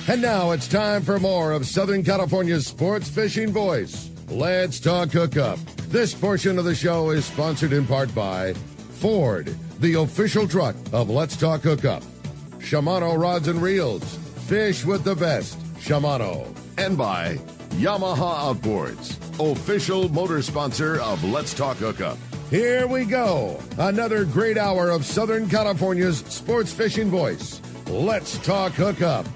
And now it's time for more of Southern California's sports fishing voice. Let's talk hookup. This portion of the show is sponsored in part by Ford, the official truck of Let's Talk Hookup. Shimano Rods and Reels. Fish with the best. Shimano. And by Yamaha Outboards, official motor sponsor of Let's Talk Hookup. Here we go. Another great hour of Southern California's sports fishing voice. Let's Talk Hookup.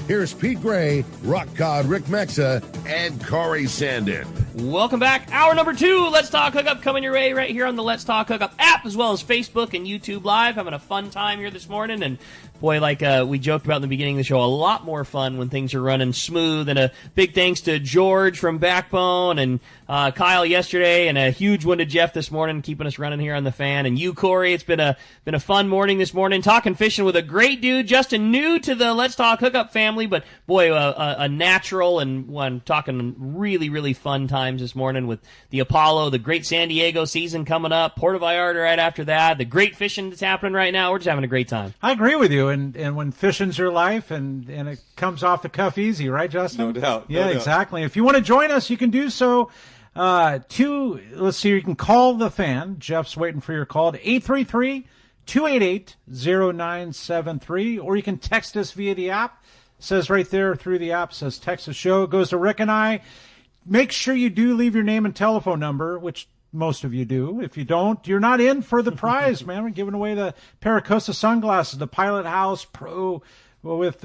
Here's Pete Gray, Rock Cod Rick Mexa, and Corey Sandin. Welcome back. Hour number 2, Let's Talk Hookup, coming your way right here on the Let's Talk Hookup app, as well as Facebook and YouTube Live. Having a fun time here this morning, and boy, like we joked about in the beginning of the show, a lot more fun when things are running smooth. And a big thanks to George from Backbone and Kyle yesterday, and a huge one to Jeff this morning, keeping us running here on the fan. And you, Corey, it's been a fun morning this morning, talking fishing with a great dude, Justin, new to the Let's Talk Hookup family, but boy, a natural, and one talking really, really fun times this morning with the Apollo, the great San Diego season coming up, Puerto Vallarta right after that, the great fishing that's happening right now. We're just having a great time. I agree with you. And when fishing's your life, and it comes off the cuff easy, right, Justin? No doubt. Yeah, exactly. If you want to join us, you can do so. Let's see, you can call the fan. Jeff's waiting for your call at 833-288-0973, or you can text us via the app. It says right there through the app, says text the show. It goes to Rick and I. Make sure you do leave your name and telephone number, which most of you do. If you don't, you're not in for the prize, man. We're giving away the Paracosta sunglasses, the Pilot House Pro with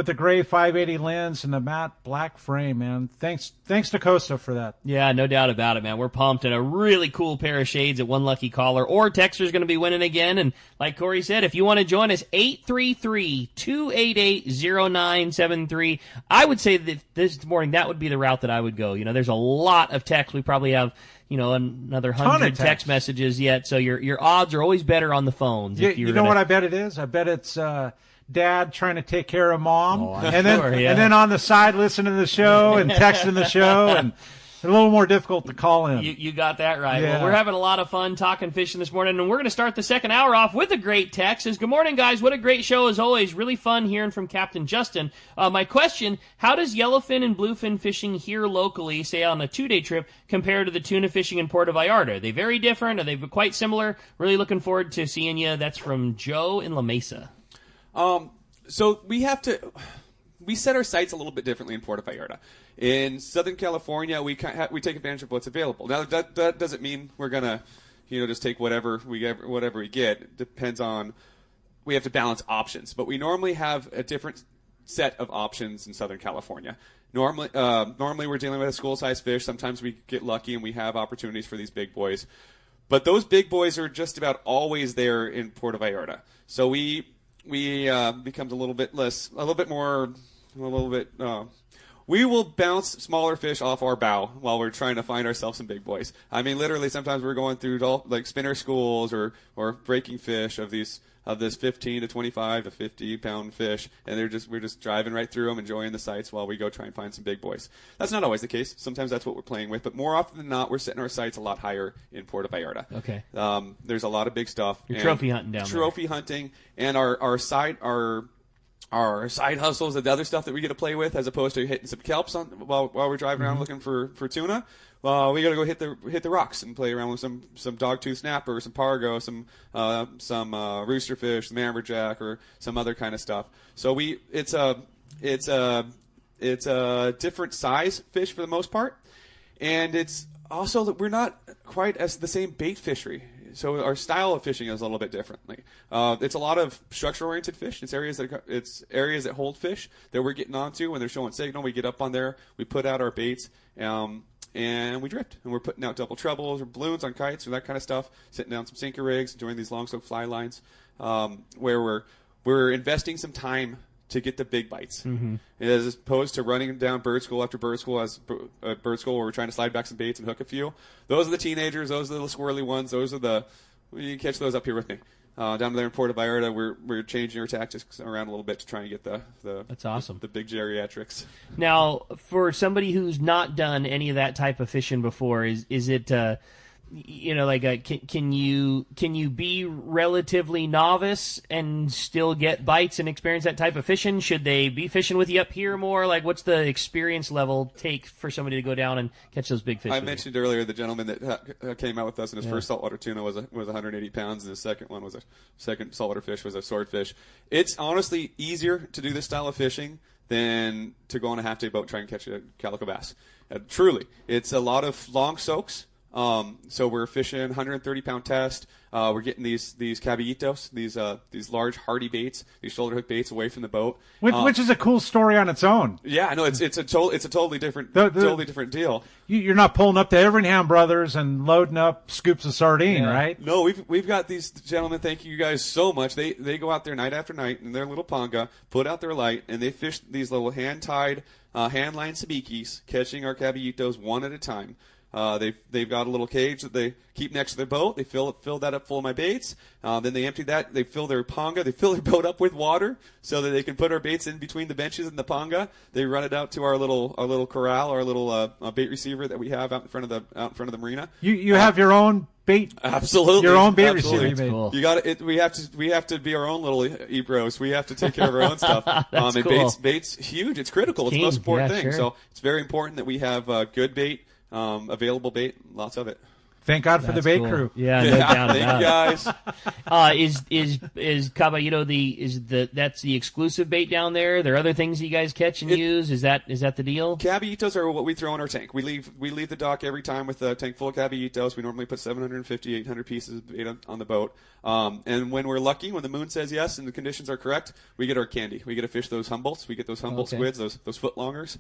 the gray 580 lens and the matte black frame, man. Thanks to Costa for that. Yeah, no doubt about it, man. We're pumped. And a really cool pair of shades at one lucky caller, or Texter's going to be winning again. And like Corey said, if you want to join us, 833-288-0973. I would say that this morning that would be the route that I would go. You know, there's a lot of text. We probably have, you know, another 100 text messages yet. So your odds are always better on the phones. You know what I bet it is? I bet it's Dad trying to take care of Mom, and then on the side listening to the show and texting the show, and a little more difficult to call in. You got that right. Yeah. Well, we're having a lot of fun talking fishing this morning, and we're going to start the second hour off with a great text. Says, good morning, guys. What a great show as always. Really fun hearing from Captain Justin. My question, how does yellowfin and bluefin fishing here locally, say on a 2-day trip, compare to the tuna fishing in Puerto Vallarta? Are they very different? Are they quite similar? Really looking forward to seeing you. That's from Joe in La Mesa. So we set our sights a little bit differently in Puerto Vallarta. In Southern California, we take advantage of what's available. Now that doesn't mean we're gonna, just take whatever we get. It depends on, we have to balance options. But we normally have a different set of options in Southern California. Normally we're dealing with a school-sized fish. Sometimes we get lucky and we have opportunities for these big boys. But those big boys are just about always there in Puerto Vallarta. So we becomes a little bit more. We will bounce smaller fish off our bow while we're trying to find ourselves some big boys. I mean, literally, sometimes we're going through like spinner schools or breaking fish of this 15 to 25 to 50 pound fish, and we're just driving right through them, enjoying the sights while we go try and find some big boys. That's not always the case. Sometimes that's what we're playing with, but more often than not, we're setting our sights a lot higher in Puerto Vallarta. Okay. There's a lot of big stuff. You're trophy hunting down there. Trophy hunting, and our side hustles and the other stuff that we get to play with, as opposed to hitting some kelps while we're driving around looking for tuna. Well, we got to go hit the rocks and play around with some dogtooth snapper, some pargo, some rooster fish, some amberjack, or some other kind of stuff. So it's a different size fish for the most part, and it's also that we're not quite as the same bait fishery. So our style of fishing is a little bit differently. It's a lot of structure-oriented fish. It's areas that hold fish that we're getting onto when they're showing signal. We get up on there, we put out our baits, and we drift. And we're putting out double trebles or balloons on kites or that kind of stuff, sitting down some sinker rigs, doing these long soak fly lines, where we're investing some time to get the big bites, as opposed to running down bird school after bird school where we're trying to slide back some baits and hook a few. Those are the teenagers. Those are the squirrely ones. You can catch those up here with me. Down there in Puerto Vallarta, we're changing our tactics around a little bit to try and get That's awesome. the big geriatrics. Now, for somebody who's not done any of that type of fishing before, is it can you be relatively novice and still get bites and experience that type of fishing? Should they be fishing with you up here more? Like, what's the experience level take for somebody to go down and catch those big fish? I mentioned earlier the gentleman that came out with us, and his first saltwater tuna was 180 pounds, and his second one was second saltwater fish was a swordfish. It's honestly easier to do this style of fishing than to go on a half-day boat and try and catch a calico bass. Truly, it's a lot of long soaks. So we're fishing 130-pound test. We're getting these caballitos, these large hardy baits, these shoulder hook baits away from the boat, which is a cool story on its own. Yeah, no, it's a totally different different deal. You're not pulling up to Everingham Brothers and loading up scoops of sardine, right? No, we've got these gentlemen. Thank you guys so much. They go out there night after night in their little panga, put out their light, and they fish these little hand-tied, hand-line sabikis, catching our caballitos one at a time. They've got a little cage that they keep next to their boat. They fill that up full of my baits. Then they empty that. They fill their panga. They fill their boat up with water so that they can put our baits in between the benches and the panga. They run it out to our little corral, our little bait receiver that we have out in front of the marina. You have your own bait. Absolutely. Your own bait Absolutely. receiver. Cool. You got it. We have to be our own little ebros. We have to take care of our own stuff. That's and cool. bait's huge. It's critical. It's King. the most important Yeah, thing. sure. So it's very important that we have good bait. Available bait, lots of it. Thank God for the bait crew. Yeah, no doubt Thank you about it. guys. Is Caballito that's the exclusive bait down there? There are other things you guys catch and use. Is that the deal? Caballitos are what we throw in our tank. We leave the dock every time with a tank full of caballitos. We normally put 750, 800 pieces of bait on the boat. And when we're lucky, when the moon says yes and the conditions are correct, we get our candy. We get to fish those Humboldts. We get those Humboldt squids, those footlongers.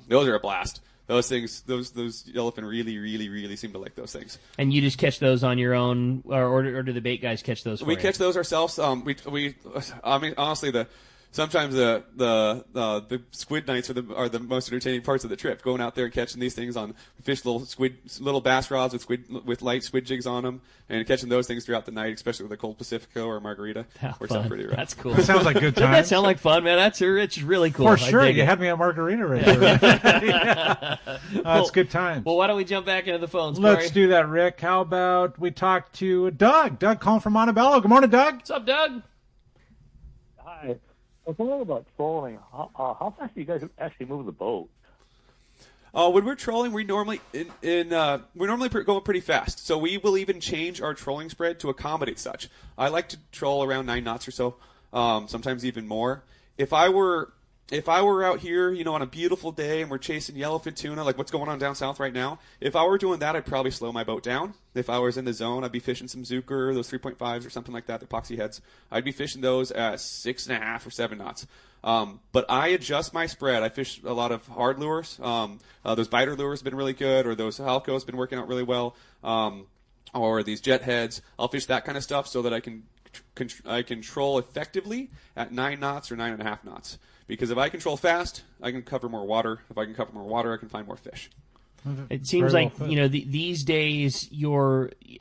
Those are a blast. Those things, those yellowfin really seem to like those things. And you just catch those on your own, or do the bait guys catch those? We catch those ourselves. I mean, honestly, sometimes the squid nights are the most entertaining parts of the trip. Going out there and catching these things fish little bass rods with light squid jigs on them, and catching those things throughout the night, especially with a cold Pacifico or a margarita. Works out pretty right. That's cool. That sounds like good Doesn't that times. sound like fun, man? It's really cool. For sure. I You dig it. had me on margarita right there. It's good times. Well, why don't we jump back into the phones, Let's Corey? do that, Rick. How about we talk to Doug? Doug calling from Montebello. Good morning, Doug. What's up, Doug? Hi. I was wondering about trolling. How fast do you guys actually move the boat? When we're trolling, we normally going pretty fast. So we will even change our trolling spread to accommodate such. I like to troll around 9 knots or so, sometimes even more. If I were out here, on a beautiful day and we're chasing yellowfin tuna, like what's going on down south right now, if I were doing that, I'd probably slow my boat down. If I was in the zone, I'd be fishing some Zucker, those 3.5s or something like that, the epoxy heads. I'd be fishing those at 6.5 or 7 knots. But I adjust my spread. I fish a lot of hard lures. Those biter lures have been really good, or those halcos have been working out really well, or these jet heads. I'll fish that kind of stuff so that I can troll effectively at 9 knots or 9.5 knots. Because if I control fast, I can cover more water. If I can cover more water, I can find more fish. It seems Very like well put. these days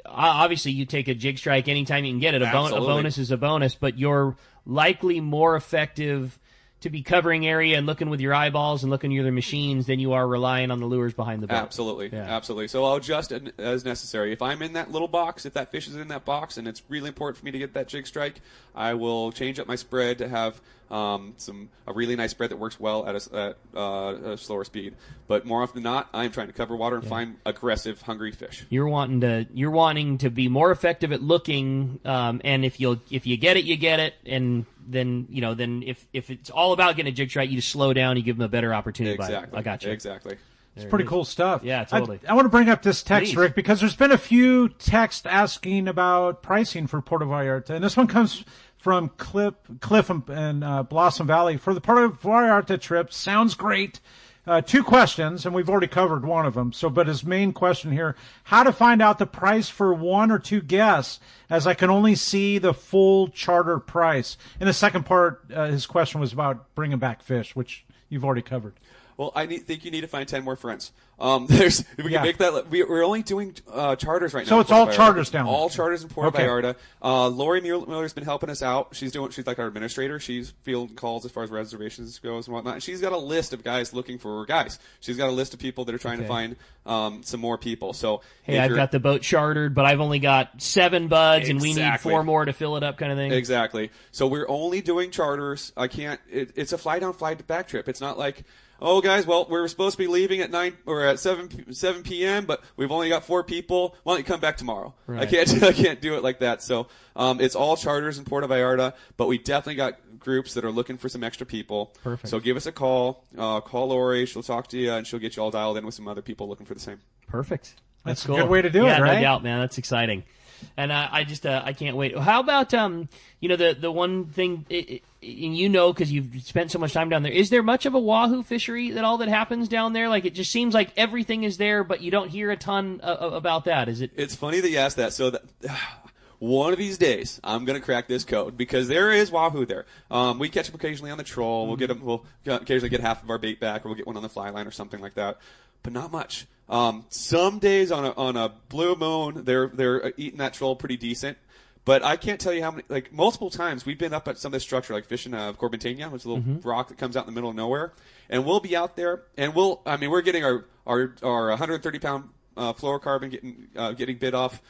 obviously you take a jig strike anytime you can get it. A Absolutely. bonus is a bonus, but you're likely more effective to be covering area and looking with your eyeballs and looking at your machines than you are relying on the lures behind the boat. Absolutely. So I'll adjust as necessary. If I'm in that little box, if that fish is in that box, and it's really important for me to get that jig strike, I will change up my spread to have a really nice spread that works well at a slower speed. But more often than not, I'm trying to cover water and find aggressive, hungry fish. You're wanting to be more effective at looking, and if you get it, you get it, and then if it's all about getting a jig strike, you just slow down, you give them a better opportunity. Exactly. I got you. Exactly. It's pretty cool stuff. Yeah, totally. I want to bring up this text, Please. Rick, because there's been a few texts asking about pricing for Puerto Vallarta, and this one comes from Cliff and Blossom Valley. For the Puerto Vallarta trip, sounds great. 2 questions, and we've already covered one of them. But his main question here, how to find out the price for 1 or 2 guests, as I can only see the full charter price. And the second part, his question was about bringing back fish, which you've already covered. Well, think you need to find 10 more friends. We can make that. We're only doing charters right now. So it's all charters down there. All charters in Puerto Vallarta. Lori Miller's been helping us out. She's like our administrator. She's fielding calls as far as reservations goes and whatnot. And she's got a list of guys looking for guys. She's got a list of people that are trying to find some more people. So hey, I've got the boat chartered, but I've only got 7 buds, and we need 4 more to fill it up, kind of thing. Exactly. So we're only doing charters. I can't. It's a fly down, fly back trip. It's not like, oh, guys, well, we're supposed to be leaving at 9 or at 7 p.m., but we've only got 4 people. Why don't you come back tomorrow? Right. I can't do it like that. So it's all charters in Puerto Vallarta, but we definitely got groups that are looking for some extra people. Perfect. So give us a call. Call Lori. She'll talk to you, and she'll get you all dialed in with some other people looking for the same. Perfect. That's cool. a good way to do it, right? Yeah, no doubt, man. That's exciting. And I can't wait. How about the one thing, because you've spent so much time down there, is there much of a wahoo fishery that happens down there? Like, it just seems like everything is there, but you don't hear a ton about that. Is it? It's funny that you asked that. So one of these days, I'm going to crack this code because there is wahoo there. We catch them occasionally on the troll. We'll get them. We'll occasionally get half of our bait back, or we'll get one on the fly line or something like that. But not much. Some days on a blue moon, they're eating that troll pretty decent. But I can't tell you how many, like multiple times we've been up at some of this structure, like fishing Corbentania, which is a little rock that comes out in the middle of nowhere, and we'll be out there, and we're getting our 130-pound fluorocarbon getting bit off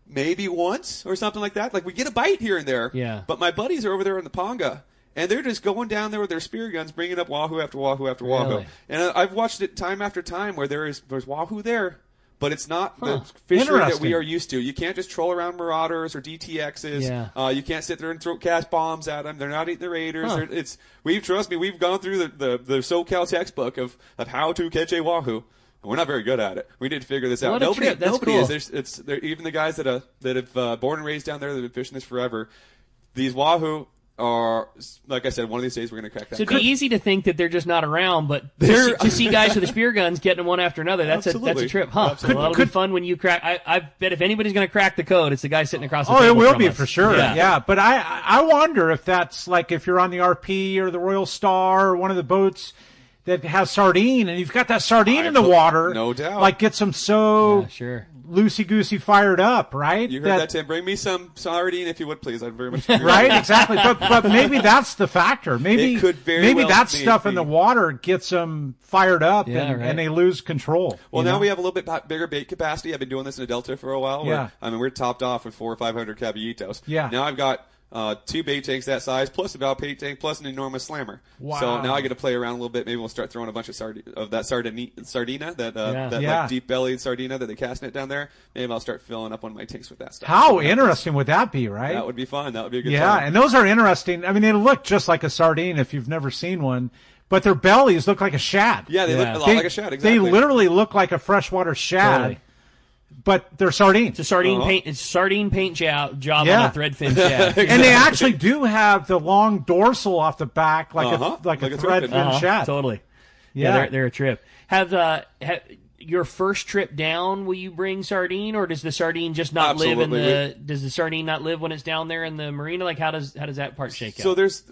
maybe once or something like that. Like, we get a bite here and there. Yeah. But my buddies are over there in the Ponga, and they're just going down there with their spear guns, bringing up wahoo after wahoo after wahoo. Really? And I've watched it time after time where there's wahoo there, but it's not the fishery that we are used to. You can't just troll around marauders or DTXs. Yeah. You can't sit there and throw cast bombs at them. They're not eating the raiders. Trust me, we've gone through the SoCal textbook of how to catch a wahoo. We're not very good at it. We need to figure this out. What a trip. That's nobody cool. is. Even the guys that have born and raised down there that have been fishing this forever. These wahoo are, like I said, one of these days we're going to crack that. So it'd be easy to think that they're just not around, but to see guys with the spear guns getting them one after another, that's a trip, huh? Absolutely. Well, that'll be fun when you crack. I bet if anybody's going to crack the code, it's the guy sitting across the table. table. Oh, it will from be us. for sure. Yeah. But I wonder if that's like if you're on the RP or the Royal Star or one of the boats that has sardine, and you've got that sardine in the water. No doubt. Like, gets them loosey-goosey fired up, right? You heard that, Tim. Bring me some sardine if you would, please. I'd very much agree. Right, exactly. But maybe that's the factor. Maybe it could very well that stuff in the water gets them fired up, and they lose control. Well, now we have a little bit bigger bait capacity. I've been doing this in the Delta for a while. We're topped off with 400 or 500 caballitos. Yeah. Now I've got 2 bait tanks that size, plus a valve bait tank, plus an enormous slammer. Wow. So now I get to play around a little bit. Maybe we'll start throwing a bunch of sardina, that like deep-bellied sardina that they cast it down there. Maybe I'll start filling up one of my tanks with that stuff. How interesting would that be, right? That would be fun. That would be a good time. time. And those are interesting. I mean, they look just like a sardine if you've never seen one, but their bellies look like a shad. Yeah, they look a lot like a shad, exactly. They literally look like a freshwater shad. Totally. But they're sardines. It's a sardine paint. It's sardine paint job on a threadfin shad. And they actually do have the long dorsal off the back, like a threadfin shad. Totally. Yeah, they're a trip. Have your first trip down? Will you bring sardine, or does the sardine just not live in the? Does the sardine not live when it's down there in the marina? Like, how does that part shake out? So there's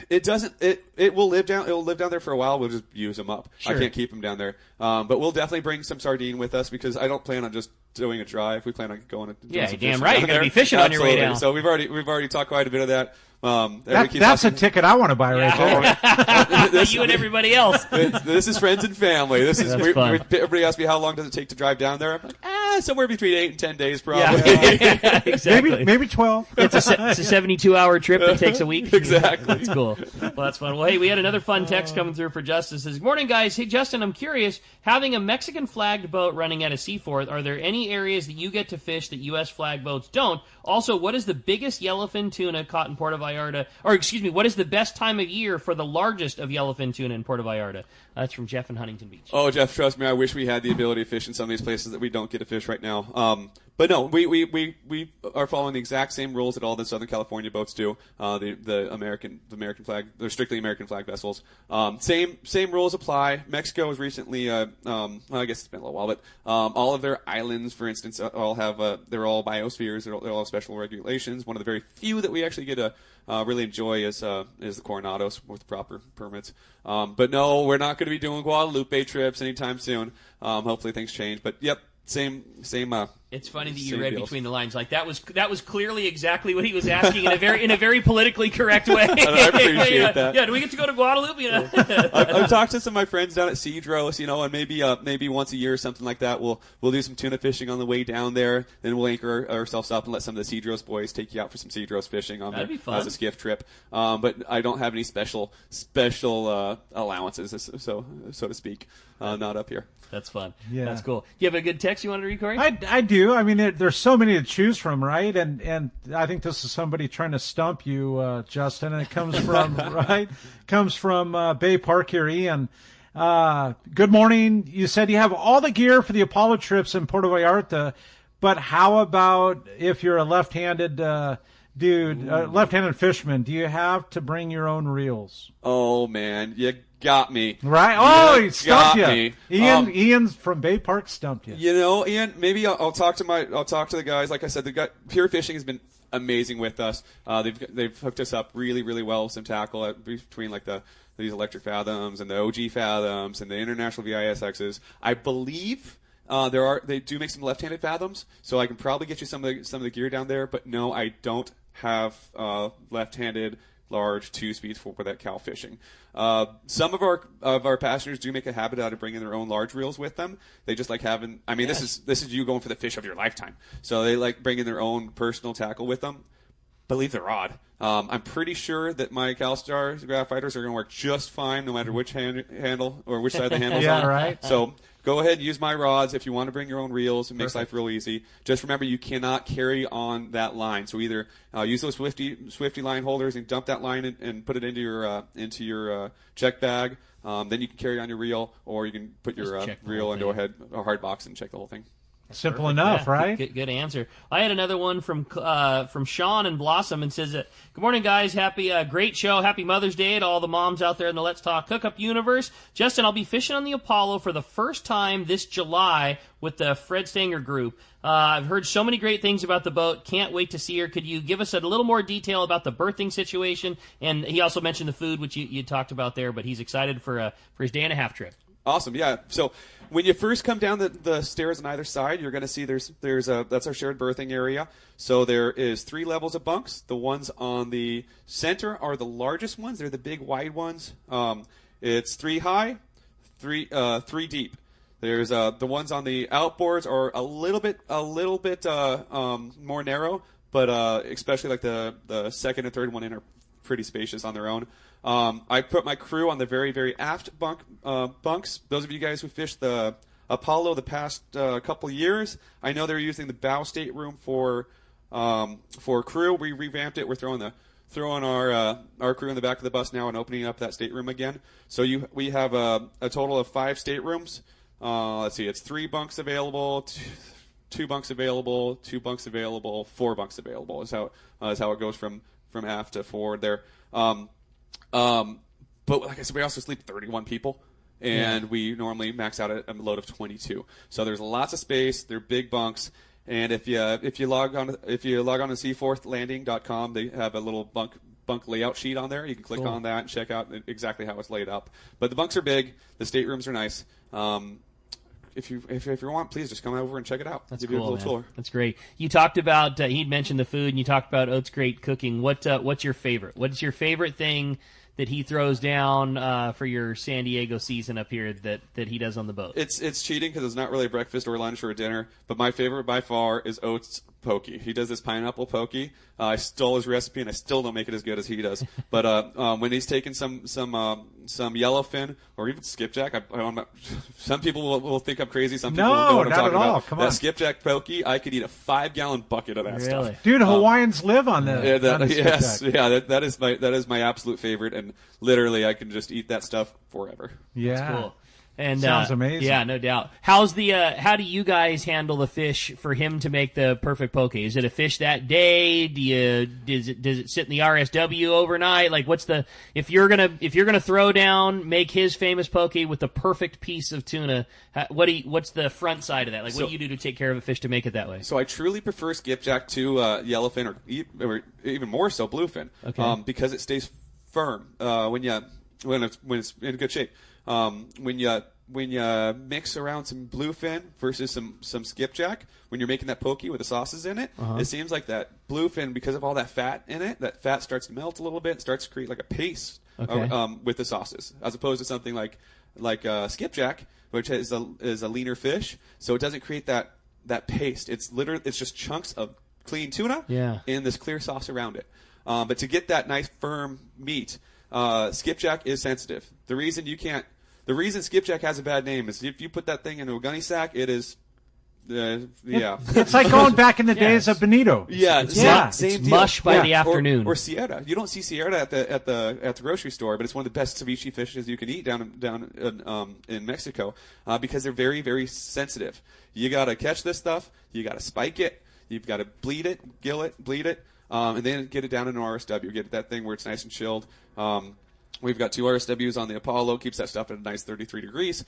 it doesn't it will live down there for a while. We'll just use them up. Sure. I can't keep them down there. But we'll definitely bring some sardine with us because I don't plan on just doing a drive. We plan on going. You're damn right. You're going to be fishing on your way down. So we've already talked quite a bit of that. That's a ticket I want to buy right there. You and everybody else. This is friends and family. This is fun. Everybody asks me how long does it take to drive down there. I'm like, somewhere between 8 and 10 days, probably. Yeah, exactly. Maybe 12. It's a 72-hour trip that takes a week. Exactly. That's cool. Well, that's fun. Well, hey, we had another fun text coming through for Justin. It says, "Morning, guys. Hey, Justin, I'm curious. Having a Mexican flagged boat running at a Seaforth, are there any areas that you get to fish that U.S. flagged boats don't? Also, what is the biggest yellowfin tuna caught in Puerto Vallarta? Or, excuse me, what is the best time of year for the largest of yellowfin tuna in Puerto Vallarta?" That's from Jeff in Huntington Beach. Oh, Jeff, trust me, I wish we had the ability to fish in some of these places that we don't get to fish fish right now. But no, we are following the exact same rules that all the Southern California boats do. The American flag, they're strictly American flag vessels. Same rules apply. Mexico has recently, well, I guess it's been a little while, but all of their islands, for instance, all have they're all biospheres. They're all special regulations. One of the very few that we actually get to really enjoy is the Coronados with proper permits. But no, we're not going to be doing Guadalupe trips anytime soon. Hopefully things change. But yep. Same. It's funny that you read deals. between the lines. Like that was clearly exactly what he was asking in a very politically correct way. I appreciate that. Yeah, do we get to go to Guadalupe? I've talked to some of my friends down at Cedros, and maybe once a year or something like that. We'll do some tuna fishing on the way down there. Then we'll anchor ourselves up and let some of the Cedros boys take you out for some Cedros fishing on That'd be fun. as a skiff trip. But I don't have any special allowances, so to speak, not up here. That's fun. Yeah. That's cool. Do you have a good text you want to read, Corey? I do. I mean, there's so many to choose from, right? And I think this is somebody trying to stump you, Justin. And it comes from comes from Bay Park here, Ian. Good morning. You said you have all the gear for the Apollo trips in Puerto Vallarta, but how about if you're a left-handed left-handed fisherman? Do you have to bring your own reels? Oh man, you got me. Right? Oh, he stumped you. Me. Ian's from Bay Park stumped you. Ian, maybe I'll talk to the guys. Like I said, Pure Fishing has been amazing with us. They've hooked us up really, really well with some tackle between like these electric fathoms and the OG fathoms and the international VISXs. I believe they do make some left-handed fathoms, so I can probably get you some of the gear down there. But no, I don't have left-handed large 2-speeds for that cow fishing. Some of our passengers do make a habit out of bringing their own large reels with them. They just like having. I mean, this is you going for the fish of your lifetime. So they like bringing their own personal tackle with them. Believe the rod. I'm pretty sure that my CalStar Graphiters are going to work just fine, no matter which handle or which side the handle's on. Yeah, right. So go ahead and use my rods if you want to bring your own reels. It makes life real easy. Just remember, you cannot carry on that line. So either use those Swifty line holders and dump that line and put it into your check bag. Then you can carry on your reel, or you can put your reel into a hard box and check the whole thing. Simple enough, yeah, right? Good answer. I had another one from Sean and Blossom, and says, "Good morning, guys. Great show. Happy Mother's Day to all the moms out there in the Let's Talk Hookup universe. Justin, I'll be fishing on the Apollo for the first time this July with the Fred Stanger group. I've heard so many great things about the boat. Can't wait to see her. Could you give us a little more detail about the berthing situation?" And he also mentioned the food, which you talked about there, but he's excited for his day-and-a-half trip. Awesome, yeah. So when you first come down the stairs on either side, you're going to see there's that's our shared berthing area. So there is 3 levels of bunks. The ones on the center are the largest ones. They're the big wide ones. It's 3 high, 3 deep. There's the ones on the outboards are a little bit more narrow, but especially like the second and third one in are pretty spacious on their own. I put my crew on the very, very aft bunks. Those of you guys who fished the Apollo the past couple years, I know they're using the bow stateroom for crew. We revamped it. We're throwing our crew in the back of the bus now and opening up that stateroom again. So we have a total of 5 staterooms. Let's see, it's 3 bunks available, 2 bunks available, 2 bunks available, 4 bunks available is how it goes from aft to forward there. But like I said, we also sleep 31 people, and we normally max out at a load of 22. So there's lots of space. They're big bunks, and if you log on to seaforthlanding.com, they have a little bunk layout sheet on there. You can click on that and check out exactly how it's laid up. But the bunks are big. The staterooms are nice. If you want, please just come over and check it out. That's give cool, you a little man. tour. That's great. You talked about he'd mentioned the food, and you talked about Oat's great cooking. What's your favorite? What's your favorite thing that he throws down for your San Diego season up here that he does on the boat? It's cheating because it's not really breakfast or lunch or dinner. But my favorite by far is Oat's pokey. He does this pineapple pokey. I stole his recipe, and I still don't make it as good as he does. But when he's taking some yellowfin or even skipjack, some people will think I'm crazy. Some people know what I'm talking about. Come that on. skipjack pokey, I could eat a 5-gallon bucket of that stuff. Dude, Hawaiians live on that. That is my absolute favorite, and literally I can just eat that stuff forever. Yeah. That's cool. And sounds amazing. Yeah, no doubt. How's the? How do you guys handle the fish for him to make the perfect poke? Is it a fish that day? Does it sit in the RSW overnight? Like, what's the if you're gonna throw down, make his famous poke with the perfect piece of tuna? What's the front side of that? Like, what do you do to take care of a fish to make it that way? So I truly prefer skipjack to yellowfin or even more so bluefin, because it stays firm when it's in good shape. When you mix around some bluefin versus some skipjack, when you're making that poke with the sauces in it, it seems like that bluefin, because of all that fat in it, that fat starts to melt a little bit and starts to create like a paste with the sauces, as opposed to something like skipjack, which is a leaner fish, so it doesn't create that paste. It's just chunks of clean tuna in this clear sauce around it. But to get that nice firm meat, skipjack is sensitive. The reason skipjack has a bad name is if you put that thing into a gunny sack, it is, It's like going back in the days of Bonito. Yeah, same it's deal. mush by the afternoon. Or Sierra. You don't see Sierra at the grocery store, but it's one of the best ceviche fishes you can eat down in Mexico, because they're very, very sensitive. You got to catch this stuff. You got to spike it. You've got to bleed it, gill it, bleed it, and then get it down in an RSW. Get that thing where it's nice and chilled. We've got 2 RSWs on the Apollo, keeps that stuff at a nice 33 degrees,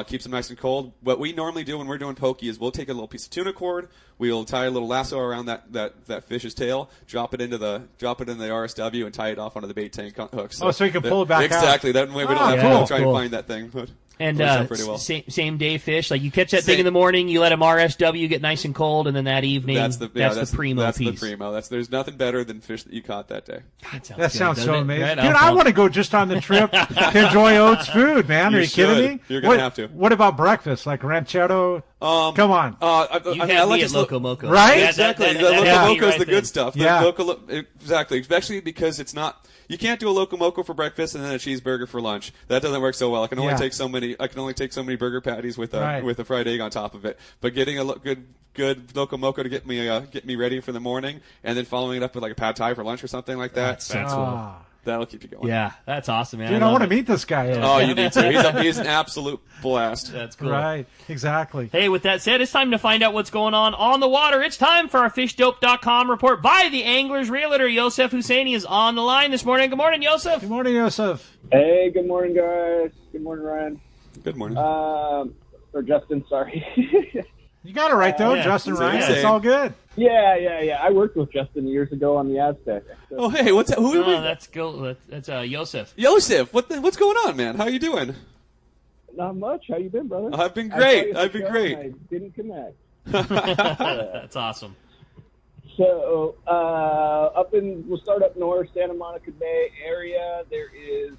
keeps them nice and cold. What we normally do when we're doing poke is we'll take a little piece of tuna cord, we'll tie a little lasso around that fish's tail, drop it in the RSW, and tie it off onto the bait tank hook. So you can pull it back out. Exactly. That way we don't have to try cool. and find that thing. But and pretty well. same day fish. Like you catch that thing in the morning, you let them RSW get nice and cold, and then that evening, that's the primo piece. That's the primo. There's nothing better than fish that you caught that day. That sounds so amazing. Right, dude, I want to go just on the trip to enjoy Oates food, man. Are you kidding me? You're going to have to. What about breakfast? Like ranchero? Come on. You had me at Loco Moco. Right? Exactly. The Loco Moco is the good stuff. Exactly. Especially because it's not. You can't do a Loco Moco for breakfast and then a cheeseburger for lunch. That doesn't work so well. I can only take so many burger patties with a fried egg on top of it. But getting a good Loco Moco to get me ready for the morning, and then following it up with like a pad thai for lunch or something like that. That's cool. That'll keep you going. Yeah, that's awesome, man. Dude, I want to meet this guy. Oh, you need to. He's an absolute blast. That's cool. Right, exactly. Hey, with that said, it's time to find out what's going on the water. It's time for our FishDope.com report by the Anglers Realtor. Yosef Husseini is on the line this morning. Good morning, Yosef. Good morning, Yosef. Hey, good morning, guys. Good morning, Ryan. Good morning. Or Justin, sorry. You got it right, though, Justin Ryan. It's all good. Yeah. I worked with Justin years ago on the Aztec. So. Oh, hey, what's that? Who? That's cool. That's Yosef. Yosef, what's going on, man? How you doing? Not much. How you been, brother? I've been great. I didn't connect. That's awesome. So, we'll start up north, Santa Monica Bay area. There is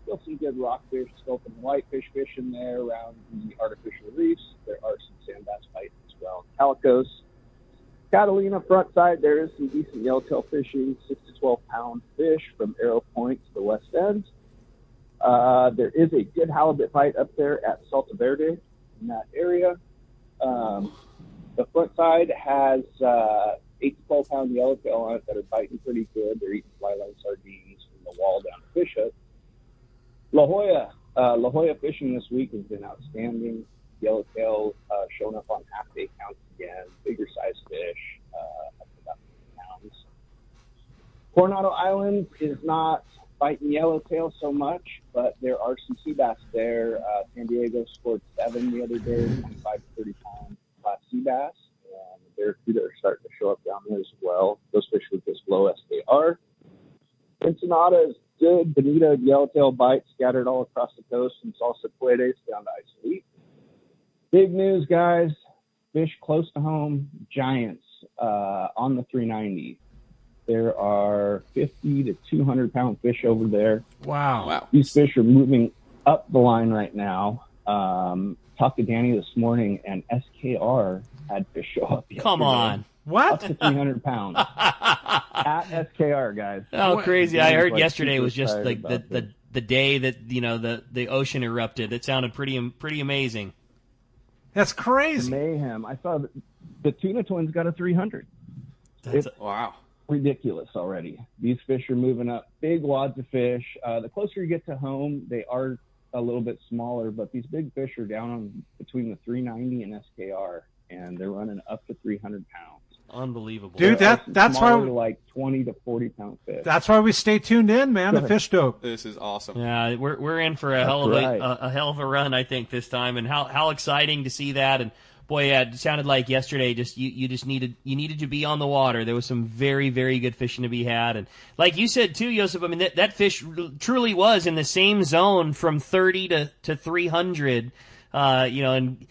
still some good rockfish, sculpin and whitefish fishing there around the artificial reefs. There are some sand bass bites as well. Calicos. Catalina front side, there is some decent yellowtail fishing, 6 to 12 pound fish from Arrow Point to the west end. There is a good halibut bite up there at Salta Verde in that area. The front side has 8 to 12 pound yellowtail on it that are biting pretty good. They're eating flyline sardines from the wall down to fish hook. La Jolla fishing this week has been outstanding. Yellowtail showing up on half-day counts again. Bigger size fish, up to about 10 pounds. Coronado Island is not biting yellowtail so much, but there are some sea bass there. San Diego scored 7 the other day, 25 to 30 pound class sea bass. And there are a few that are starting to show up down there as well. Those fish were just low as they are. Ensenada is good. Bonita yellowtail bites scattered all across the coast from Salsa Puedes down to Isolite. Big news, guys. Fish close to home, giants on the 390. There are 50 to 200 pound fish over there. Wow. These fish are moving up the line right now. Talked to Danny this morning, and SKR had fish show up yesterday. Come on. What? Up to 300 pounds. At SKR, guys. Oh, crazy. I heard Like yesterday was just super like excited the day that, the ocean erupted. It sounded pretty amazing. That's crazy. Mayhem. I saw the tuna twins got a 300. Wow. Ridiculous already. These fish are moving up. Big wads of fish. The closer you get to home, they are a little bit smaller, but these big fish are down on between the 390 and SKR, and they're running up to 300 pounds. Unbelievable. Dude, that's why like 20 to 40 pound fish. That's why we stay tuned in, man. The Fish Dope. This is awesome. Yeah, we're in for a hell of a run, I think, this time, and how exciting to see that. And boy, yeah, it sounded like yesterday. You needed to be on the water. There was some very, very good fishing to be had, and like you said too, Joseph. I mean, that fish truly was in the same zone from 30 to 300. And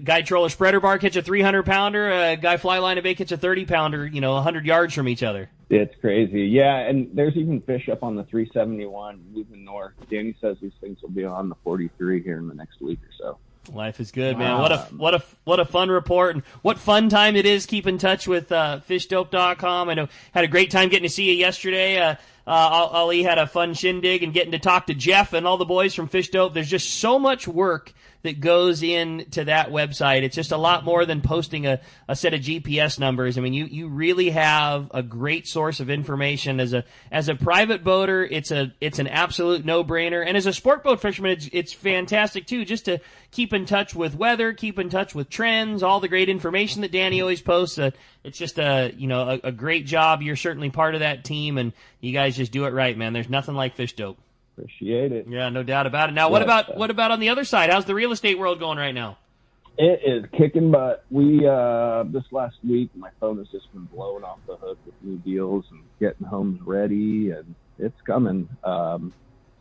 guy troller spreader bar catch a 300-pounder, a guy fly line and bait catch a 30-pounder. 100 yards from each other. It's crazy. Yeah, and there's even fish up on the 371 moving north. Danny says these things will be on the 43 here in the next week or so. Life is good, man. What a fun report, and what fun time it is. Keep in touch with fishdope.com. I know had a great time getting to see you yesterday. Ali had a fun shindig and getting to talk to Jeff and all the boys from Fish Dope. There's just so much work that goes into that website. It's just a lot more than posting a set of GPS numbers. I mean, you really have a great source of information. As a private boater, it's an absolute no-brainer. And as a sport boat fisherman, it's fantastic too, just to keep in touch with weather, keep in touch with trends, all the great information that Danny always posts. It's just a great job. You're certainly part of that team, and you guys just do it right, man. There's nothing like Fish Dope. Appreciate it. Yeah, no doubt about it. Now, what about on the other side? How's the real estate world going right now? It is kicking butt. We this last week, my phone has just been blowing off the hook with new deals and getting homes ready, and it's coming. As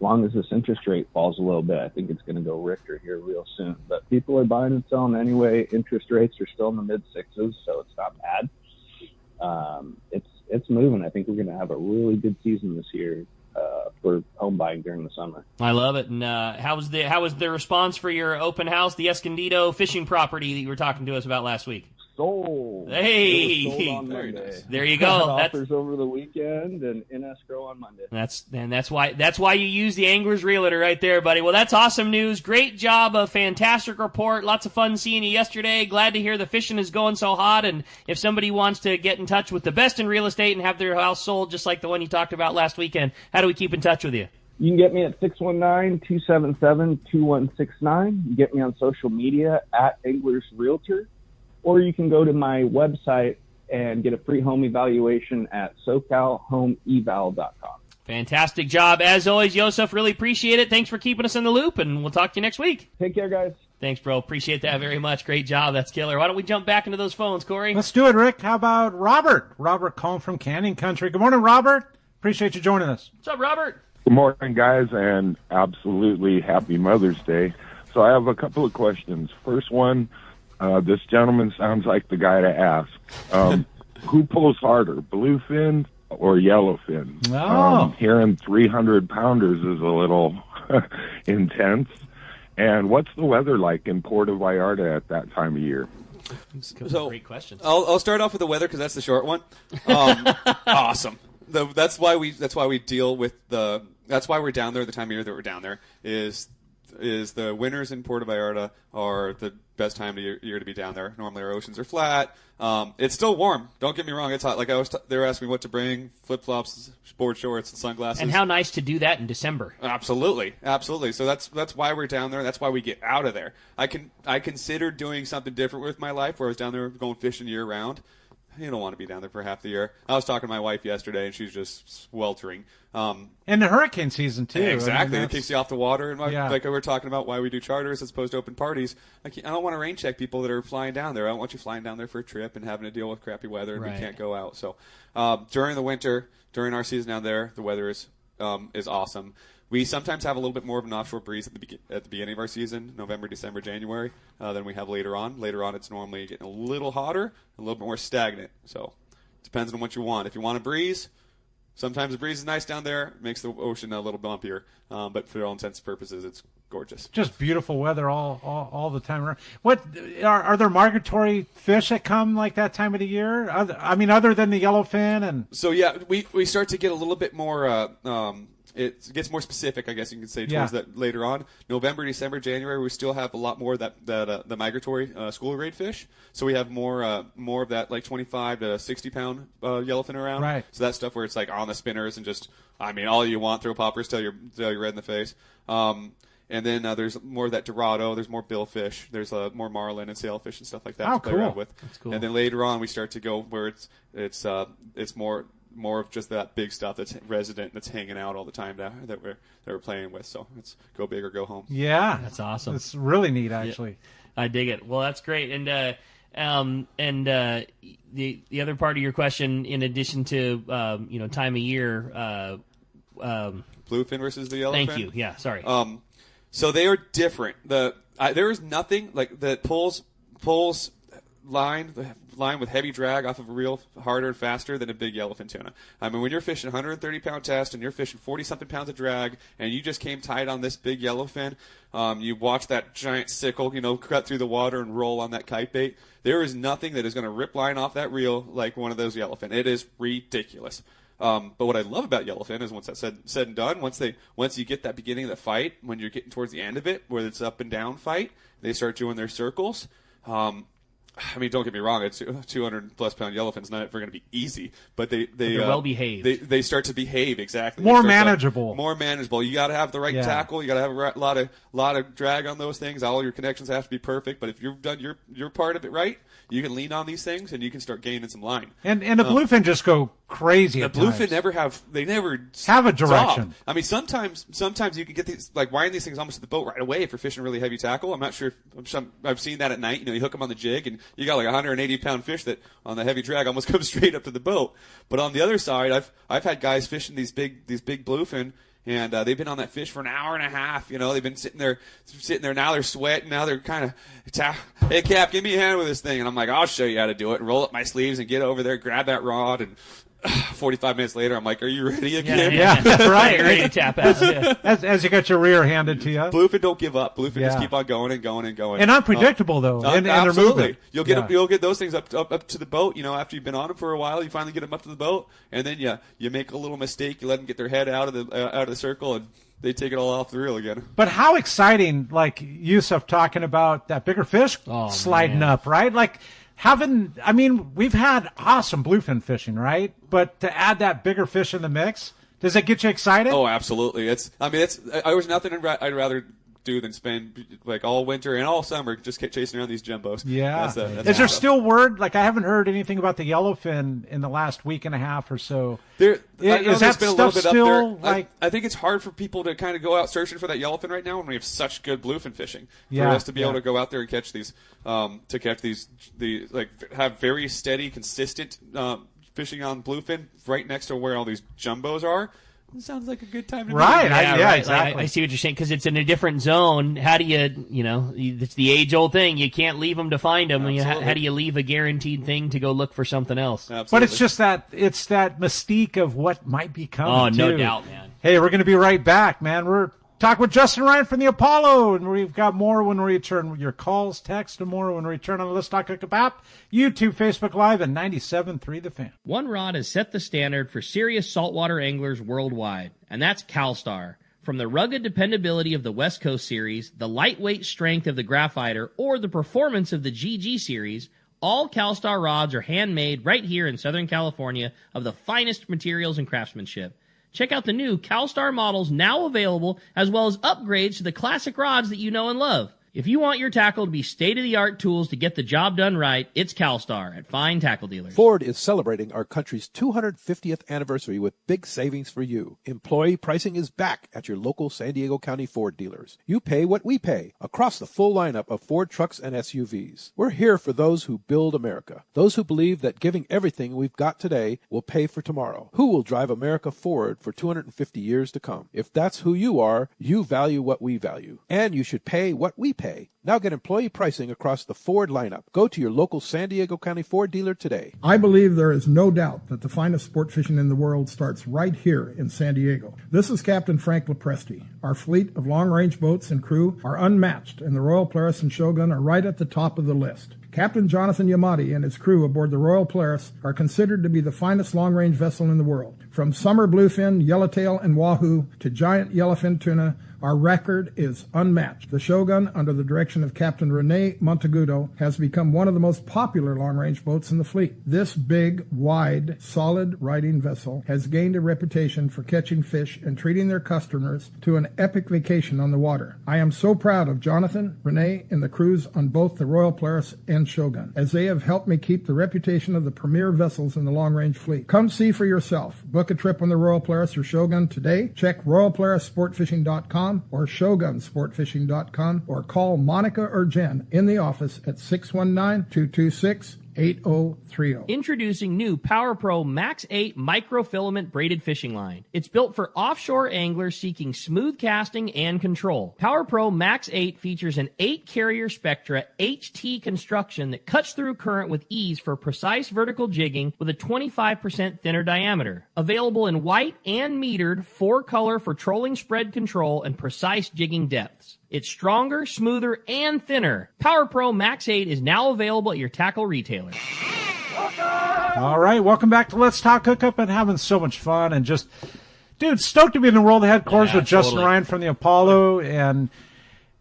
long as this interest rate falls a little bit, I think it's going to go Richter here real soon. But people are buying and selling anyway. Interest rates are still in the mid sixes, so it's not bad. It's moving. I think we're going to have a really good season this year for home buying during the summer. I love it. And how was the response for your open house, the Escondido fishing property that you were talking to us about last week? Sold. Hey, sold on Monday. There you go. Offers over the weekend and in escrow on Monday. That's why you use the Angler's Realtor right there, buddy. Well, that's awesome news. Great job, a fantastic report. Lots of fun seeing you yesterday. Glad to hear the fishing is going so hot. And if somebody wants to get in touch with the best in real estate and have their house sold, just like the one you talked about last weekend, how do we keep in touch with you? You can get me at 619-277-2169. You can get me on social media at Angler's Realtor. Or you can go to my website and get a free home evaluation at SoCalHomeEval.com. Fantastic job. As always, Yosef, really appreciate it. Thanks for keeping us in the loop, and we'll talk to you next week. Take care, guys. Thanks, bro. Appreciate that very much. Great job. That's killer. Why don't we jump back into those phones, Corey? Let's do it, Rick. How about Robert? Robert calling from Canyon Country. Good morning, Robert. Appreciate you joining us. What's up, Robert? Good morning, guys, and absolutely happy Mother's Day. So I have a couple of questions. First one, this gentleman sounds like the guy to ask. Who pulls harder, bluefin or yellowfin? Oh. Hearing 300-pounders is a little intense. And what's the weather like in Puerto Vallarta at that time of year? So, great questions. I'll start off with the weather because that's the short one. Awesome. That's why we're down there. The time of year that we're down there is the winters in Puerto Vallarta are the best time of year to be down there. Normally our oceans are flat. It's still warm. Don't get me wrong. It's hot. Like they were asking me what to bring: flip-flops, board shorts, and sunglasses. And how nice to do that in December. Absolutely. So that's why we're down there. That's why we get out of there. I considered doing something different with my life, where I was down there going fishing year round. You don't want to be down there for half the year. I was talking to my wife yesterday, and she's just sweltering. And the hurricane season, too. Exactly. It keeps you off the water. And Yeah. like we were talking about why we do charters as opposed to open parties. I don't want to rain check people that are flying down there. I don't want you flying down there for a trip and having to deal with crappy weather and Right. we can't go out. So during the winter, during our season down there, the weather is awesome. We sometimes have a little bit more of an offshore breeze at the beginning of our season, November, December, January, than we have later on. Later on, it's normally getting a little hotter, a little bit more stagnant. So it depends on what you want. If you want a breeze, sometimes the breeze is nice down there. It makes the ocean a little bumpier. But for all intents and purposes, it's gorgeous. Just beautiful weather all the time around. What are there migratory fish that come like that time of the year? Other than the yellowfin and So yeah, we start to get a little bit more. It gets more specific, I guess you can say, towards that later on. November, December, January, we still have a lot more of the migratory school grade fish. So we have more of that, like 25 to 60 pound yellowfin around. Right. So that stuff where it's like on the spinners and just, all you want, throw poppers till you're red in the face. And then there's more of that Dorado. There's more billfish. There's more marlin and sailfish and stuff like that Oh, to play cool. around with. That's cool. And then later on, we start to go where it's more of just that big stuff that's resident, that's hanging out all the time now that we're playing with. So it's go big or go home. Yeah. That's awesome. It's really neat, actually. I dig it. Well, that's great. And the other part of your question, in addition to time of year, Bluefin versus the yellowfin. thank you. Yeah, sorry. So they are different. There is nothing like that pulls line with heavy drag off of a reel harder and faster than a big yellowfin tuna. I mean, when you're fishing 130-pound test and you're fishing 40-something pounds of drag, and you just came tight on this big yellowfin, you watch that giant sickle, cut through the water and roll on that kite bait. There is nothing that is going to rip line off that reel like one of those yellowfin. It is ridiculous. But what I love about yellowfin is once that's said and done, once you get that beginning of the fight, when you're getting towards the end of it, where it's up and down fight, they start doing their circles. I mean, don't get me wrong, it's 200-plus pound yellowfin's not ever going to be easy, but they're well behaved. They start to behave exactly. More manageable. More manageable. You got to have the right tackle. You got to have a lot of drag on those things. All your connections have to be perfect. But if you've done your part of it right, you can lean on these things and you can start gaining some line. And the bluefin just go crazy. The bluefin never have a direction. Stop. I mean, sometimes you can get these, like, wiring these things almost to the boat right away if you're fishing really heavy tackle. I'm not sure. I've seen that at night. You hook them on the jig and you got like a 180-pound fish that on the heavy drag almost comes straight up to the boat. But on the other side, I've had guys fishing these big bluefin. And they've been on that fish for an hour and a half. They've been sitting there. Now they're sweating. Now they're kind of, hey, Cap, give me a hand with this thing. And I'm like, I'll show you how to do it. And roll up my sleeves and get over there, grab that rod. And 45 minutes later, I'm like, are you ready again? Yeah, right. You're ready to tap out. Yeah. As you got your rear handed to you. Bluefin don't give up. Bluefin just keep on going and going and going. And unpredictable, though, in their absolutely. movement. You'll get those things up to the boat. After you've been on them for a while, you finally get them up to the boat, and then you make a little mistake. You let them get their head out of the circle, and they take it all off the reel again. But how exciting, like Yusuf talking about that bigger fish sliding up, right? Like we've had awesome bluefin fishing, right? But to add that bigger fish in the mix, does it get you excited? Oh, absolutely. There's nothing I'd rather do than spend like all winter and all summer just chasing around these jumbos. Yeah. That's Is there still word? Like, I haven't heard anything about the yellowfin in the last week and a half or so. Is that been a stuff little bit still up there. like? I think it's hard for people to kind of go out searching for that yellowfin right now when we have such good bluefin fishing. For us to be able to go out there and catch these, have very steady, consistent fishing on bluefin right next to where all these jumbos are. It sounds like a good time to be. Right. Right. Exactly. I see what you're saying, because it's in a different zone. How do it's the age-old thing. You can't leave them to find them. How do you leave a guaranteed thing to go look for something else? Absolutely. But it's just that mystique of what might be coming. Oh, no too. doubt, man. Hey, we're going to be right back, man. We're talking with Justin Ryan from the Apollo, and we've got more when we return. Your calls, text, and more when we return on the Let's Talk Hookup app, YouTube, Facebook Live, and 97.3 The Fan. One rod has set the standard for serious saltwater anglers worldwide, and that's CalStar. From the rugged dependability of the West Coast series, the lightweight strength of the Graphiter, or the performance of the GG series, all CalStar rods are handmade right here in Southern California of the finest materials and craftsmanship. Check out the new CalStar models now available, as well as upgrades to the classic rods that you know and love. If you want your tackle to be state-of-the-art tools to get the job done right, it's CalStar at fine tackle dealers. Ford is celebrating our country's 250th anniversary with big savings for you. Employee pricing is back at your local San Diego County Ford dealers. You pay what we pay across the full lineup of Ford trucks and SUVs. We're here for those who build America, those who believe that giving everything we've got today will pay for tomorrow. Who will drive America forward for 250 years to come? If that's who you are, you value what we value, and you should pay what we pay. Now get employee pricing across the Ford lineup. Go to your local San Diego County Ford dealer today. I believe there is no doubt that the finest sport fishing in the world starts right here in San Diego. This is Captain Frank Lopresti. Our fleet of long-range boats and crew are unmatched, and the Royal Polaris and Shogun are right at the top of the list. Captain Jonathan Yamati and his crew aboard the Royal Polaris are considered to be the finest long-range vessel in the world. From summer bluefin, yellowtail, and wahoo to giant yellowfin tuna, Our record is unmatched. The Shogun, under the direction of Captain Rene Monteagudo, has become one of the most popular long-range boats in the fleet. This big, wide, solid riding vessel has gained a reputation for catching fish and treating their customers to an epic vacation on the water. I am so proud of Jonathan, Rene, and the crews on both the Royal Polaris and Shogun, as they have helped me keep the reputation of the premier vessels in the long-range fleet. Come see for yourself. Book a trip on the Royal Polaris or Shogun today. Check RoyalPolarisSportFishing.com or ShogunSportFishing.com or call Monica or Jen in the office at 619-226-8030. Introducing new Power Pro Max 8 microfilament braided fishing line. It's built for offshore anglers seeking smooth casting and control. Power Pro Max 8 features an 8-carrier Spectra HT construction that cuts through current with ease for precise vertical jigging with a 25% thinner diameter. Available in white and metered 4-color for trolling spread control and precise jigging depths. It's stronger, smoother, and thinner. Power Pro Max 8 is now available at your tackle retailer. All right, welcome back to Let's Talk Hookup, and having so much fun and just, dude, stoked to be in the world headquarters with Justin totally. Ryan from the Apollo and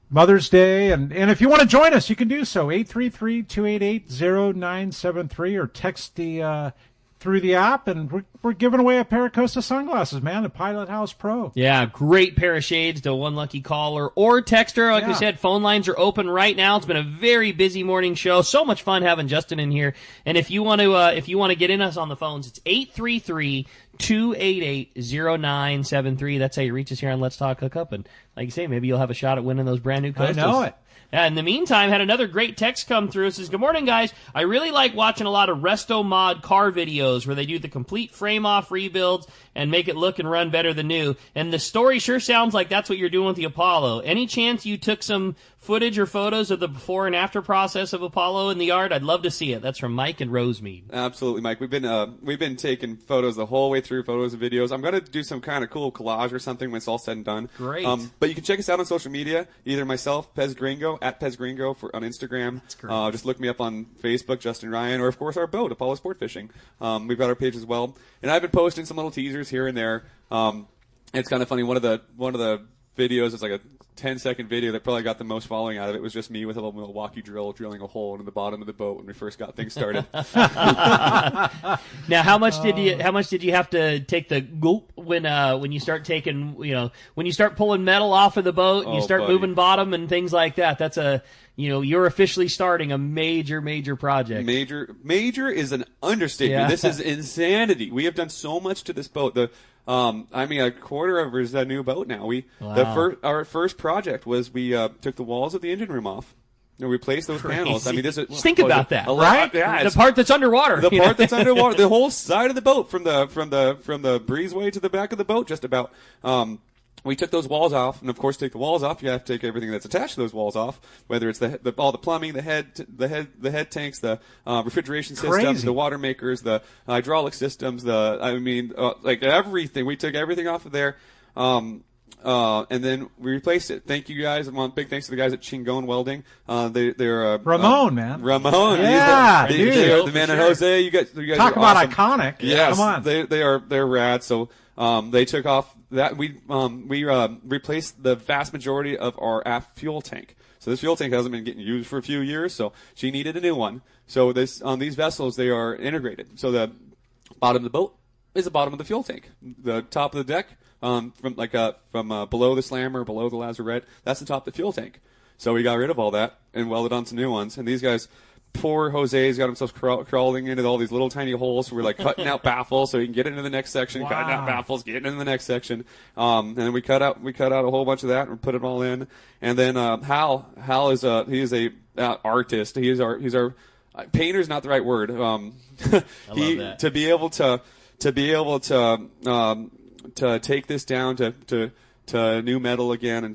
Mother's Day. And if you want to join us, you can do so. 833-288-0973 or text the through the app, and we're giving away a pair of Costa sunglasses, man, the Pilot House Pro. Yeah, great pair of shades to one lucky caller or texter. Like we said, phone lines are open right now. It's been a very busy morning show. So much fun having Justin in here. And if you want to get in us on the phones, it's 833-288-0973. That's how you reach us here on Let's Talk Hookup. And like you say, maybe you'll have a shot at winning those brand new Costas. I know it. In the meantime, had another great text come through. It says, good morning, guys. I really like watching a lot of Resto Mod car videos where they do the complete frame-off rebuilds and make it look and run better than new. And the story sure sounds like that's what you're doing with the Apollo. Any chance you took some footage or photos of the before and after process of Apollo in the yard? I'd love to see it. That's from Mike and Rosemead. Absolutely, Mike. We've been taking photos the whole way through, photos and videos. I'm going to do some kind of cool collage or something when it's all said and done. Great. But you can check us out on social media, either myself, Pez Gringo, at Pez Gringo on Instagram. That's great. Just look me up on Facebook, Justin Ryan, or of course our boat, Apollo Sport Fishing. We've got our page as well. And I've been posting some little teasers here and there. It's kind of funny. One of the videos is like a 10-second video that probably got the most following out of it. Was just me with a little Milwaukee drill drilling a hole in the bottom of the boat when we first got things started. Now, how much did you have to take the gulp when you start taking, when you start pulling metal off of the boat and you start moving bottom and things like that? That's you're officially starting a major project. Major is an understatement. Yeah. This is insanity. We have done so much to this boat. A quarter of it is a new boat now. Our first project was we took the walls of the engine room off. Replace those panels. I mean, just think about that, right? Yeah, the part that's underwater. The part that's underwater. The whole side of the boat, from the breezeway to the back of the boat, just about. We took those walls off, and of course, take the walls off. You have to take everything that's attached to those walls off, whether it's all the plumbing, the head tanks, the refrigeration systems, the water makers, the hydraulic systems, like everything. We took everything off of there. And then we replaced it. Thank you guys. Big thanks to the guys at Chingon Welding. They're Ramon, man. Ramon. Yeah, they're the man at Jose. You guys talk are about awesome. iconic. Yes, come on. They're rad. So they took off that. We replaced the vast majority of our aft fuel tank. So this fuel tank hasn't been getting used for a few years. So she needed a new one. So on these vessels, they are integrated. So the bottom of the boat is the bottom of the fuel tank. The top of the deck. From below the slammer, below the lazarette, that's the top of the fuel tank. So we got rid of all that and welded on some new ones. And these guys, poor Jose's got himself crawling into all these little tiny holes. So we're like cutting out baffles so he can get into the next section, cutting out baffles, getting into the next section. And then we cut out a whole bunch of that and put it all in. And then Hal is a artist. He's our painter's not the right word. I love that. to be able to take this down to new metal again and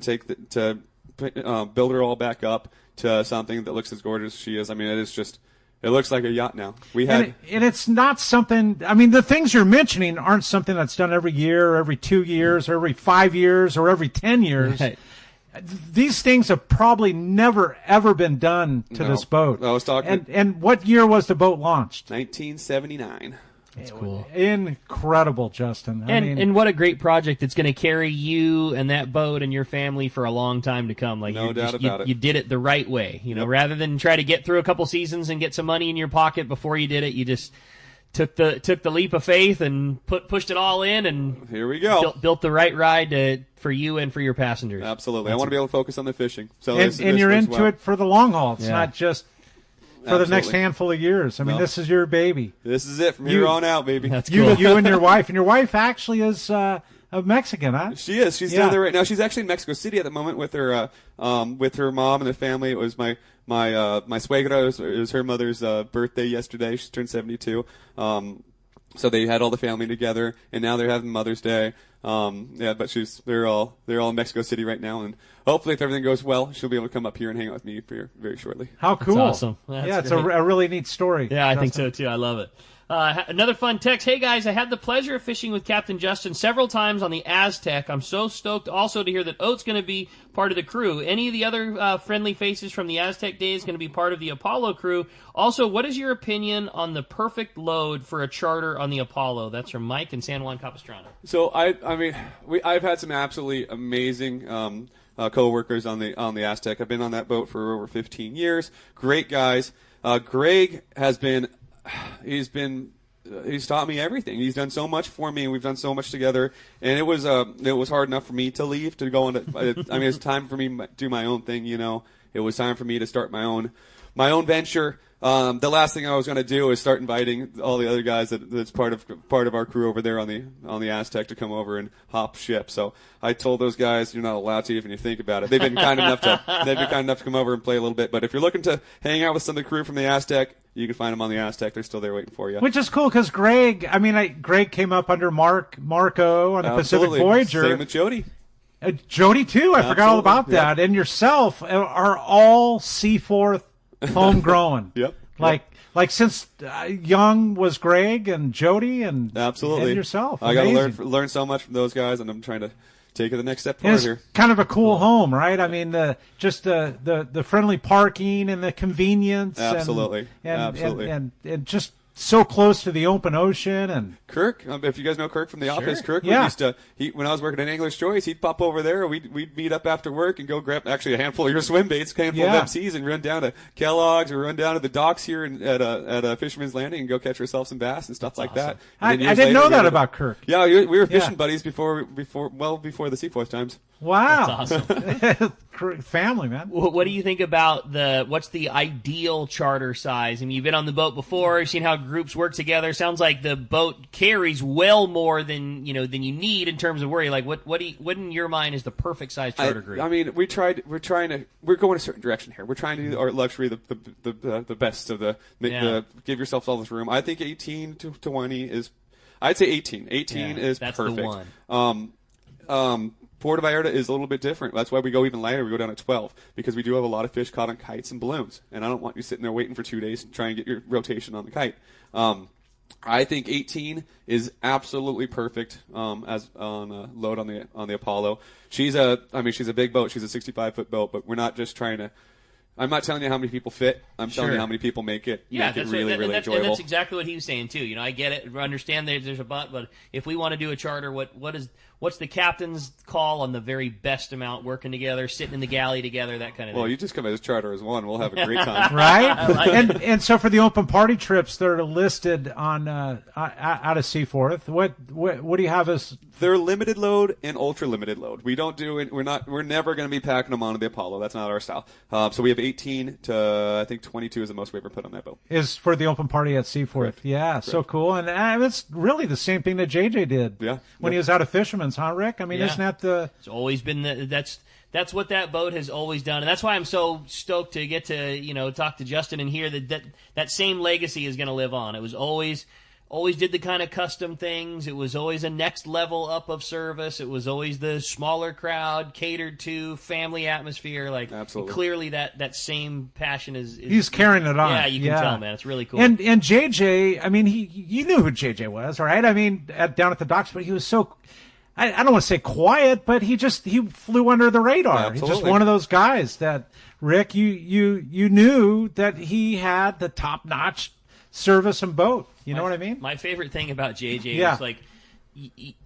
build her all back up to something that looks as gorgeous as she is. I mean, it looks like a yacht now. And it's not something, I mean, the things you're mentioning aren't something that's done every year, or every 2 years, or every 5 years, or every 10 years. Right. These things have probably never, ever been done to this boat. I was talking. And what year was the boat launched? 1979. That's cool. Incredible, Justin. I mean, and what a great project that's going to carry you and that boat and your family for a long time to come. Like, No doubt about it. You did it the right way. Rather than try to get through a couple seasons and get some money in your pocket before you did it, you just took the leap of faith and pushed it all in, and here we go. Built the right ride for you and for your passengers. Absolutely. I want to be able to focus on the fishing. So and you're into it for the long haul. It's not just for the next Absolutely. handful of years. I mean, this is your baby. This is it from here on out, baby. That's cool. You and your wife. And your wife actually is a Mexican, huh? She is. She's down there right now. She's actually in Mexico City at the moment with her mom and the family. It was my suegra. It was her mother's birthday yesterday. She turned 72. So they had all the family together, and now they're having Mother's Day. But they're all in Mexico City right now, and hopefully, if everything goes well, she'll be able to come up here and hang out with me very shortly. How cool! That's awesome. It's a really neat story. Yeah, I think so too. I love it. Another fun text. Hey guys, I had the pleasure of fishing with Captain Justin several times on the Aztec. I'm so stoked also to hear that Oat's going to be part of the crew. Any of the other friendly faces from the Aztec days going to be part of the Apollo crew? Also, what is your opinion on the perfect load for a charter on the Apollo? That's from Mike in San Juan Capistrano. So I've had some absolutely amazing co-workers on the Aztec. I've been on that boat for over 15 years. Great guys. Greg has been. He's taught me everything. He's done so much for me, and we've done so much together. And it was hard enough for me to leave to go into. It's time for me to do my own thing. It was time for me to start my own venture. The last thing I was going to do is start inviting all the other guys that's part of our crew over there on the Aztec to come over and hop ship. So I told those guys, you're not allowed to even you think about it. They've been kind enough to come over and play a little bit. But if you're looking to hang out with some of the crew from the Aztec, you can find them on the Aztec. They're still there waiting for you. Which is cool because Greg came up under Marco on the Pacific Voyager. Same with Jody. Jody too. I forgot all about that. And yourself are all Seaforth homegrown. Yep. Like since young was Greg and Jody and absolutely and yourself. I got to learn so much from those guys, and I'm trying to take it the next step forward here. Kind of a cool home, right? I mean, the friendly parking and the convenience. Absolutely. And just so close to the open ocean. And Kirk, if you guys know Kirk from the office, Kirk yeah. when I was working at Angler's Choice, he'd pop over there. We'd meet up after work and go grab actually a handful of your swim baits, of MCs, and run down to Kellogg's or run down to the docks here at Fisherman's Landing and go catch ourselves some bass and stuff like that. I didn't know that about Kirk. Yeah, we were fishing buddies before the Seaforth times. Wow. That's awesome. Family, man. What do you think about what's the ideal charter size? I mean, you've been on the boat before, you've seen how groups work together. Sounds like the boat carries well more than you need in terms of worry. Like what in your mind is the perfect size charter group? I mean, we're going a certain direction here. We're trying to do our luxury the best of give yourself all this room. I think 18 to 20 is, I'd say 18. 18 is that's perfect. The one. Puerto Vallarta is a little bit different. That's why we go even lighter. We go down to 12 because we do have a lot of fish caught on kites and balloons. And I don't want you sitting there waiting for 2 days to try and get your rotation on the kite. I think 18 is absolutely perfect as on a load on the Apollo. She's a big boat. She's a 65-foot boat, but we're not just trying to. I'm not telling you how many people fit. I'm telling you how many people make it. Make it really enjoyable. And that's exactly what he was saying too. I get it. I understand there's a but if we want to do a charter, what's the captain's call on the very best amount working together, sitting in the galley together, that kind of thing? Well, you just come as charter as one. We'll have a great time. Right? And so for the open party trips that are listed on out of Seaforth, what do you have as? They're limited load and ultra limited load. We don't do it. We're never going to be packing them onto the Apollo. That's not our style. So we have 18 to I think 22 is the most we ever put on that boat. Is for the open party at Seaforth. Correct. Yeah, Correct. So cool. And it's really the same thing that JJ did. Yeah. When he was out of Fisherman's, huh, Rick? I mean, isn't that the? It's always been that's what that boat has always done, and that's why I'm so stoked to get to talk to Justin and hear that same legacy is going to live on. It was always did the kind of custom things. It was always a next level up of service. It was always the smaller crowd, catered to, family atmosphere. Like, absolutely. Clearly that same passion is he's carrying it on. Yeah, you can tell, man. It's really cool. And JJ, I mean, you knew who JJ was, all right? I mean, down at the docks, but he was so. I don't want to say quiet, but he flew under the radar. Absolutely. He's just one of those guys that, Rick, you knew that he had the top-notch service and boat. You know what I mean? My favorite thing about JJ Yeah. was like,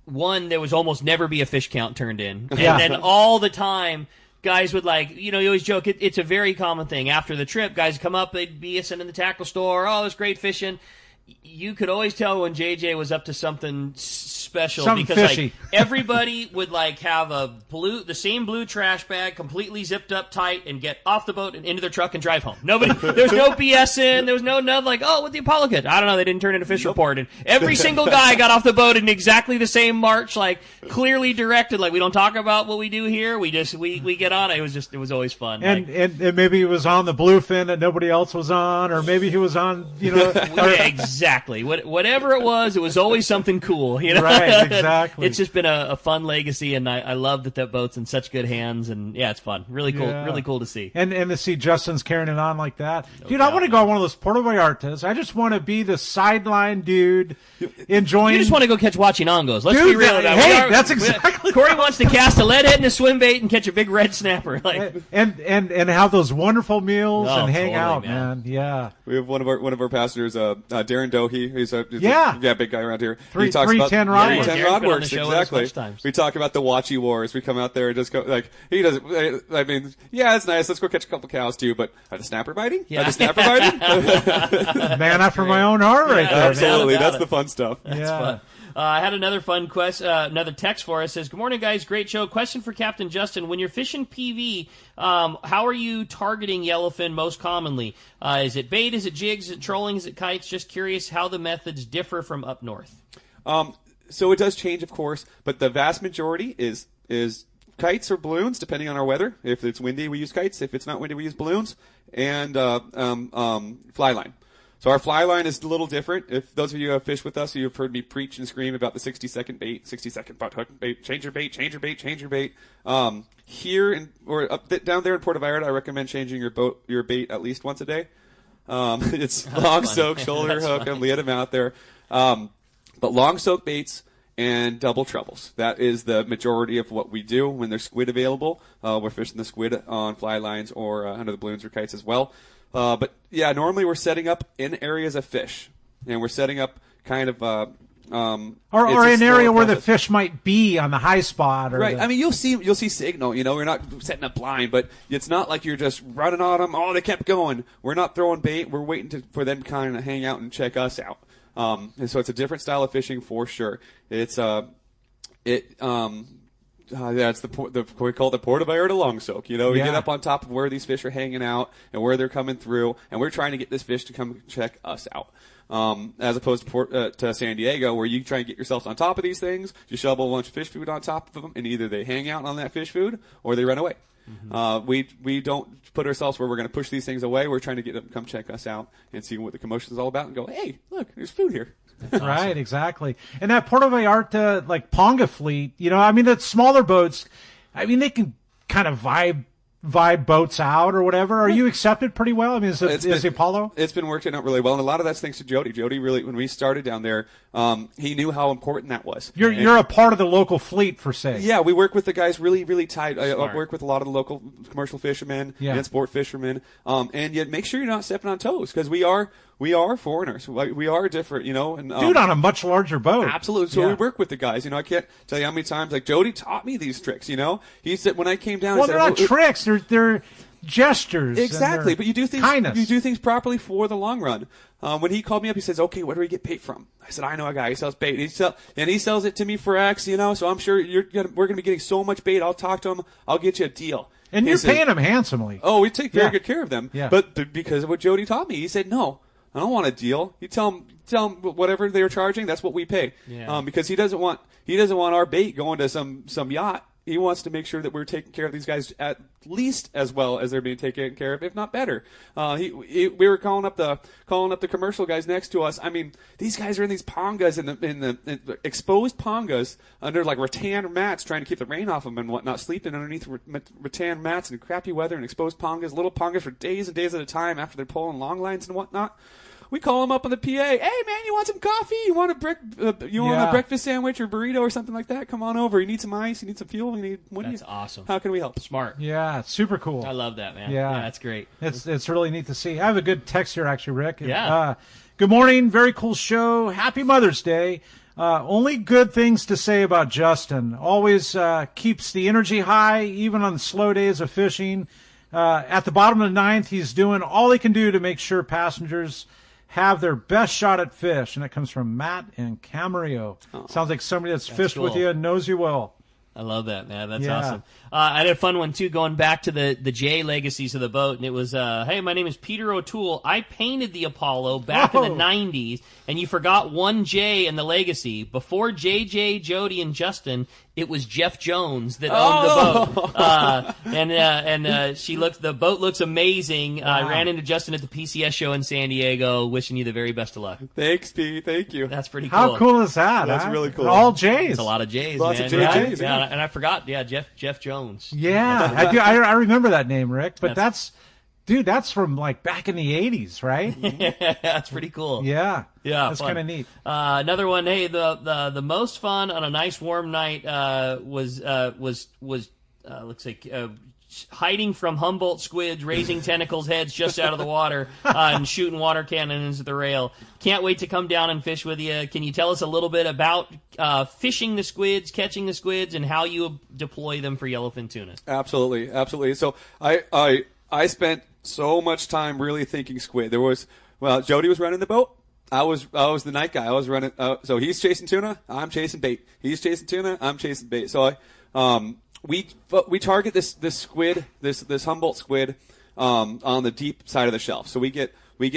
one, there was almost never be a fish count turned in. And Yeah. then all the time, guys would you always joke, it's a very common thing. After the trip, guys would come up, they'd be us in the tackle store, oh, it was great fishing. You could always tell when JJ was up to something special Something because fishy. everybody would have the same blue trash bag completely zipped up tight and get off the boat and into their truck and drive home. There's no BS in. There was no nothing what the Apollo kit? I don't know. They didn't turn in a fish report. And every single guy got off the boat in exactly the same march, clearly directed. We don't talk about what we do here. We get on. It was always fun. And maybe he was on the bluefin that nobody else was on, or maybe he was on, Yeah, exactly. Whatever it was always something cool. Right, exactly. It's just been a fun legacy, and I love that boat's in such good hands, and yeah, it's fun. Really cool. Yeah. Really cool to see. And to see Justin's carrying it on like that. Dude, doubt. I want to go on one of those Puerto Vallartas. I just want to be the sideline dude enjoying. You just want to go catch watching-ongos. Let's Dude, be real about it. hey, that's exactly Corey wants to cast a lead head and a swim bait and catch a big red snapper. And have those wonderful meals and hang totally, out, man. Yeah. We have one of our passengers, Darren Dohe. He's a big guy around here. Three- He talks about 310 Rod Works. 310 Darren's Rod been on Works, the show with us exactly. much times. We talk about the Watchy Wars. We come out there and just go he does. I mean, yeah, it's nice. Let's go catch a couple cows too. But are the snapper biting? Yeah. Are the snapper biting? Man after my own heart right there. Absolutely, man. that's the fun stuff. That's fun. I had another fun another text for us. Says, "Good morning, guys. Great show. Question for Captain Justin: when you're fishing PV, how are you targeting yellowfin most commonly? Is it bait? Is it jigs? Is it trolling? Is it kites? Just curious how the methods differ from up north." So it does change, of course, but the vast majority is kites or balloons, depending on our weather. If it's windy, we use kites. If it's not windy, we use balloons and fly line. So our fly line is a little different. If those of you who have fished with us, you've heard me preach and scream about the 60-second bait, 60-second butt hook bait, change your bait, change your bait, change your bait. Here down there in Puerto Vallarta, I recommend changing your bait at least once a day. It's long soak, shoulder hook, and lead them out there. But long soak baits and double trebles. That is the majority of what we do when there's squid available. We're fishing the squid on fly lines or under the balloons or kites as well. But yeah, normally we're setting up in areas of fish, and we're setting up kind of Or an area where the fish might be on the high spot. Or right. I mean, you'll see signal. We're not setting up blind, but it's not like you're just running on them. Oh, they kept going. We're not throwing bait. We're waiting for them to kind of hang out and check us out. And so it's a different style of fishing for sure. It's we call it the Puerto Vallarta long soak. We get up on top of where these fish are hanging out and where they're coming through, and we're trying to get this fish to come check us out. As opposed to San Diego, where you try and get yourself on top of these things, you shovel a bunch of fish food on top of them, and either they hang out on that fish food or they run away. Mm-hmm. We don't put ourselves where we're going to push these things away. We're trying to get them to come check us out and see what the commotion is all about and go, hey, look, there's food here. Right, exactly. And that Puerto Vallarta, Ponga fleet, that smaller boats, they can kind of vibe boats out or whatever. Are you accepted pretty well? I mean, is the Apollo? It's been working out really well, and a lot of that's thanks to Jody. Jody really, when we started down there, he knew how important that was. You're a part of the local fleet, for say. Yeah, we work with the guys really, really tight. I work with a lot of the local commercial fishermen and sport fishermen, and yet make sure you're not stepping on toes, because we are foreigners. We are different, And, dude, on a much larger boat. Absolutely. So we work with the guys. I can't tell you how many times, Jody taught me these tricks, He said, when I came down, well, they're not tricks. They're gestures. Exactly. But you do things, kindness. you do things properly for the long run. When he called me up, he says, okay, where do we get bait from? I said, I know a guy. He sells bait. And he sells it to me for X, so I'm sure we're going to be getting so much bait. I'll talk to him. I'll get you a deal. And you're paying them handsomely. Oh, we take very good care of them. Yeah. But because of what Jody taught me, he said, no, I don't want a deal. You tell them whatever they're charging, that's what we pay. Yeah. Because he doesn't want our bait going to some yacht. He wants to make sure that we're taking care of these guys at least as well as they're being taken care of, if not better. We were calling up the commercial guys next to us. I mean, these guys are in these pongas in the exposed pongas under rattan mats, trying to keep the rain off them and whatnot, sleeping underneath rattan mats in crappy weather and exposed pongas, little pongas for days and days at a time after they're pulling long lines and whatnot. we call them up on the PA. Hey, man, you want some coffee? You want a breakfast sandwich or burrito or something like that? Come on over. You need some ice? You need some fuel? That's awesome. How can we help? Smart. Yeah, it's super cool. I love that, man. Yeah, that's great. It's really neat to see. I have a good text here, actually, Rick. Yeah. Good morning. Very cool show. Happy Mother's Day. Only good things to say about Justin. Always keeps the energy high, even on the slow days of fishing. At the bottom of the ninth, he's doing all he can do to make sure passengers have their best shot at fish. And it comes from Matt in Camarillo. Sounds like somebody that's fished cool. with you and knows you well. I love that, man. That's awesome. I had a fun one, too, going back to the J legacies of the boat. And it was, hey, my name is Peter O'Toole. I painted the Apollo back in the 90s, and you forgot one J in the legacy. Before JJ, Jody, and Justin, it was Jeff Jones that owned the boat. The boat looks amazing. Wow. I ran into Justin at the PCS show in San Diego. Wishing you the very best of luck. Thanks, Pete. Thank you. That's pretty cool. How cool is that? That's really cool. All J's. It's a lot of J's, Lots man. of JJs. Yeah. And I forgot, Jeff Jones. Yeah, I remember that name, Rick. But that's from like back in the 80s, right? Yeah, that's pretty cool. Yeah, that's fun. kind of neat. Another one. Hey, the most fun on a nice warm night was looks like hiding from Humboldt squids, raising tentacles heads just out of the water, and shooting water cannons at the rail. Can't wait to come down and fish with you. Can you tell us a little bit about fishing the squids, catching the squids, and how you deploy them for yellowfin tuna? Absolutely. So I spent so much time really thinking squid. Jody was running the boat. I was the night guy. I was running. So he's chasing tuna. I'm chasing bait. He's chasing tuna. I'm chasing bait. So we target this squid, this Humboldt squid, on the deep side of the shelf. So we get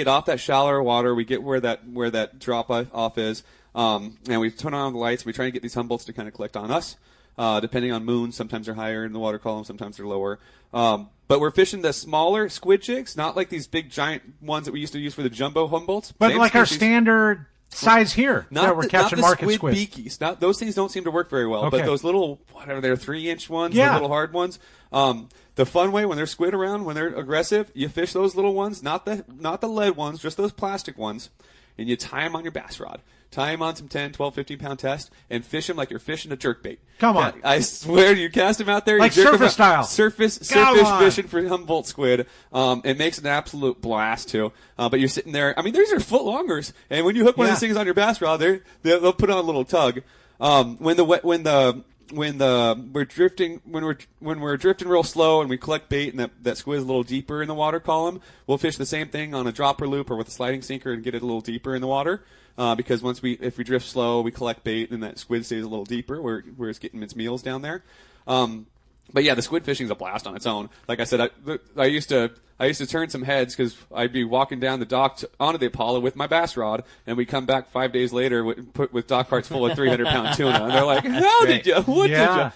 off that shallower water. We get where that drop off is, and we turn on the lights. We try to get these Humboldts to kind of collect on us. Depending on moon, sometimes they're higher in the water column, sometimes they're lower. But we're fishing the smaller squid jigs, not like these big giant ones that we used to use for the jumbo Humboldts. But like our standard size here that we're catching market squid beakies. Those things don't seem to work very well. Okay. But those little, whatever they're 3-inch ones, the little hard ones. The fun way when they're squid around, when they're aggressive, you fish those little ones, not the lead ones, just those plastic ones, and you tie them on your bass rod. Tie them on some 10, 12, 15-pound test, and fish them like you're fishing a jerkbait. Come on. I swear, you cast them out there. Like you jerk surface style. Surface fishing for Humboldt squid. It makes an absolute blast, too. But you're sitting there. I mean, these are foot longers. And when you hook one of these things on your bass rod, they'll put on a little tug. When we're drifting real slow and we collect bait and that squid's a little deeper in the water column, we'll fish the same thing on a dropper loop or with a sliding sinker and get it a little deeper in the water. Because if we drift slow, we collect bait and that squid stays a little deeper where it's getting its meals down there. But yeah, the squid fishing is a blast on its own. Like I said, I used to turn some heads because I'd be walking down the dock onto the Apollo with my bass rod, and we come back 5 days later with dock carts full of 300-pound tuna, and they're like, "How did you? What did you?"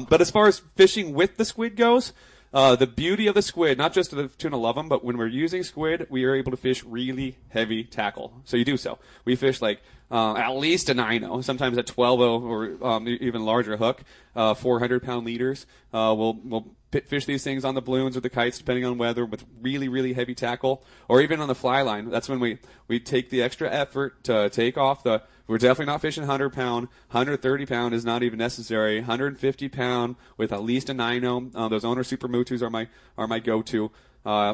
But as far as fishing with the squid goes, the beauty of the squid, not just the tuna love them, but when we're using squid, we are able to fish really heavy tackle. So you do so. We fish like at least a 9-0, sometimes a 12-0 or even larger hook, 400-pound leaders. We'll fish these things on the balloons or the kites, depending on weather, with really, really heavy tackle, or even on the fly line. That's when we take the extra effort to take off we're definitely not fishing 100-pound. 130-pound is not even necessary. 150-pound with at least a 9-0. Those owner super mutus are my go-to.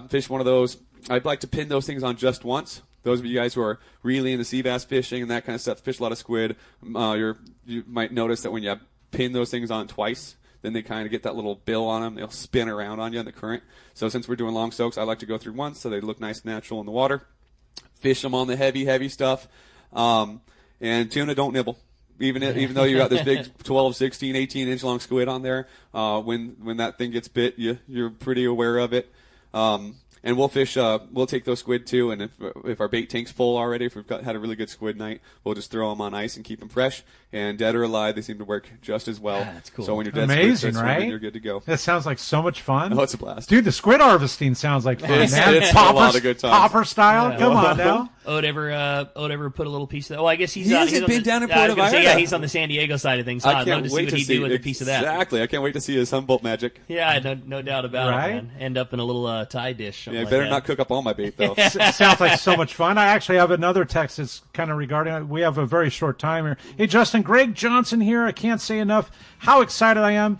Fish one of those. I'd like to pin those things on just once. Those of you guys who are really into sea bass fishing and that kind of stuff, fish a lot of squid, you might notice that when you pin those things on twice, then they kind of get that little bill on them. They'll spin around on you in the current. So since we're doing long soaks, I like to go through once so they look nice and natural in the water. Fish them on the heavy stuff. And tuna don't nibble. Even though you got this big 12, 16, 18-inch long squid on there, when that thing gets bit, you're pretty aware of it. And we'll fish. We'll take those squid too. And if our bait tank's full already, if we've had a really good squid night, we'll just throw them on ice and keep them fresh. And dead or alive, they seem to work just as well. Yeah, that's cool. So when you're dead amazing, squid, right? You're good to go. That sounds like so much fun. Oh, it's a blast, dude. The squid harvesting sounds like fun, man. It's a lot of good times. Popper style. Yeah. Come on now. Ode ever put a little piece of that? Oh, I guess He hasn't been down in Puerto Vallarta. Vallarta. Yeah, he's on the San Diego side of things. I'd love to see what he'd do with a piece of that. Exactly. I can't wait to see his Humboldt magic. Yeah, no doubt about Right? it, man. End up in a little Thai dish. Yeah, better not cook up all my bait, though. Sounds like so much fun. I actually have another text that's kind of regarding. We have a very short time here. Hey, Justin, Greg Johnson here. I can't say enough how excited I am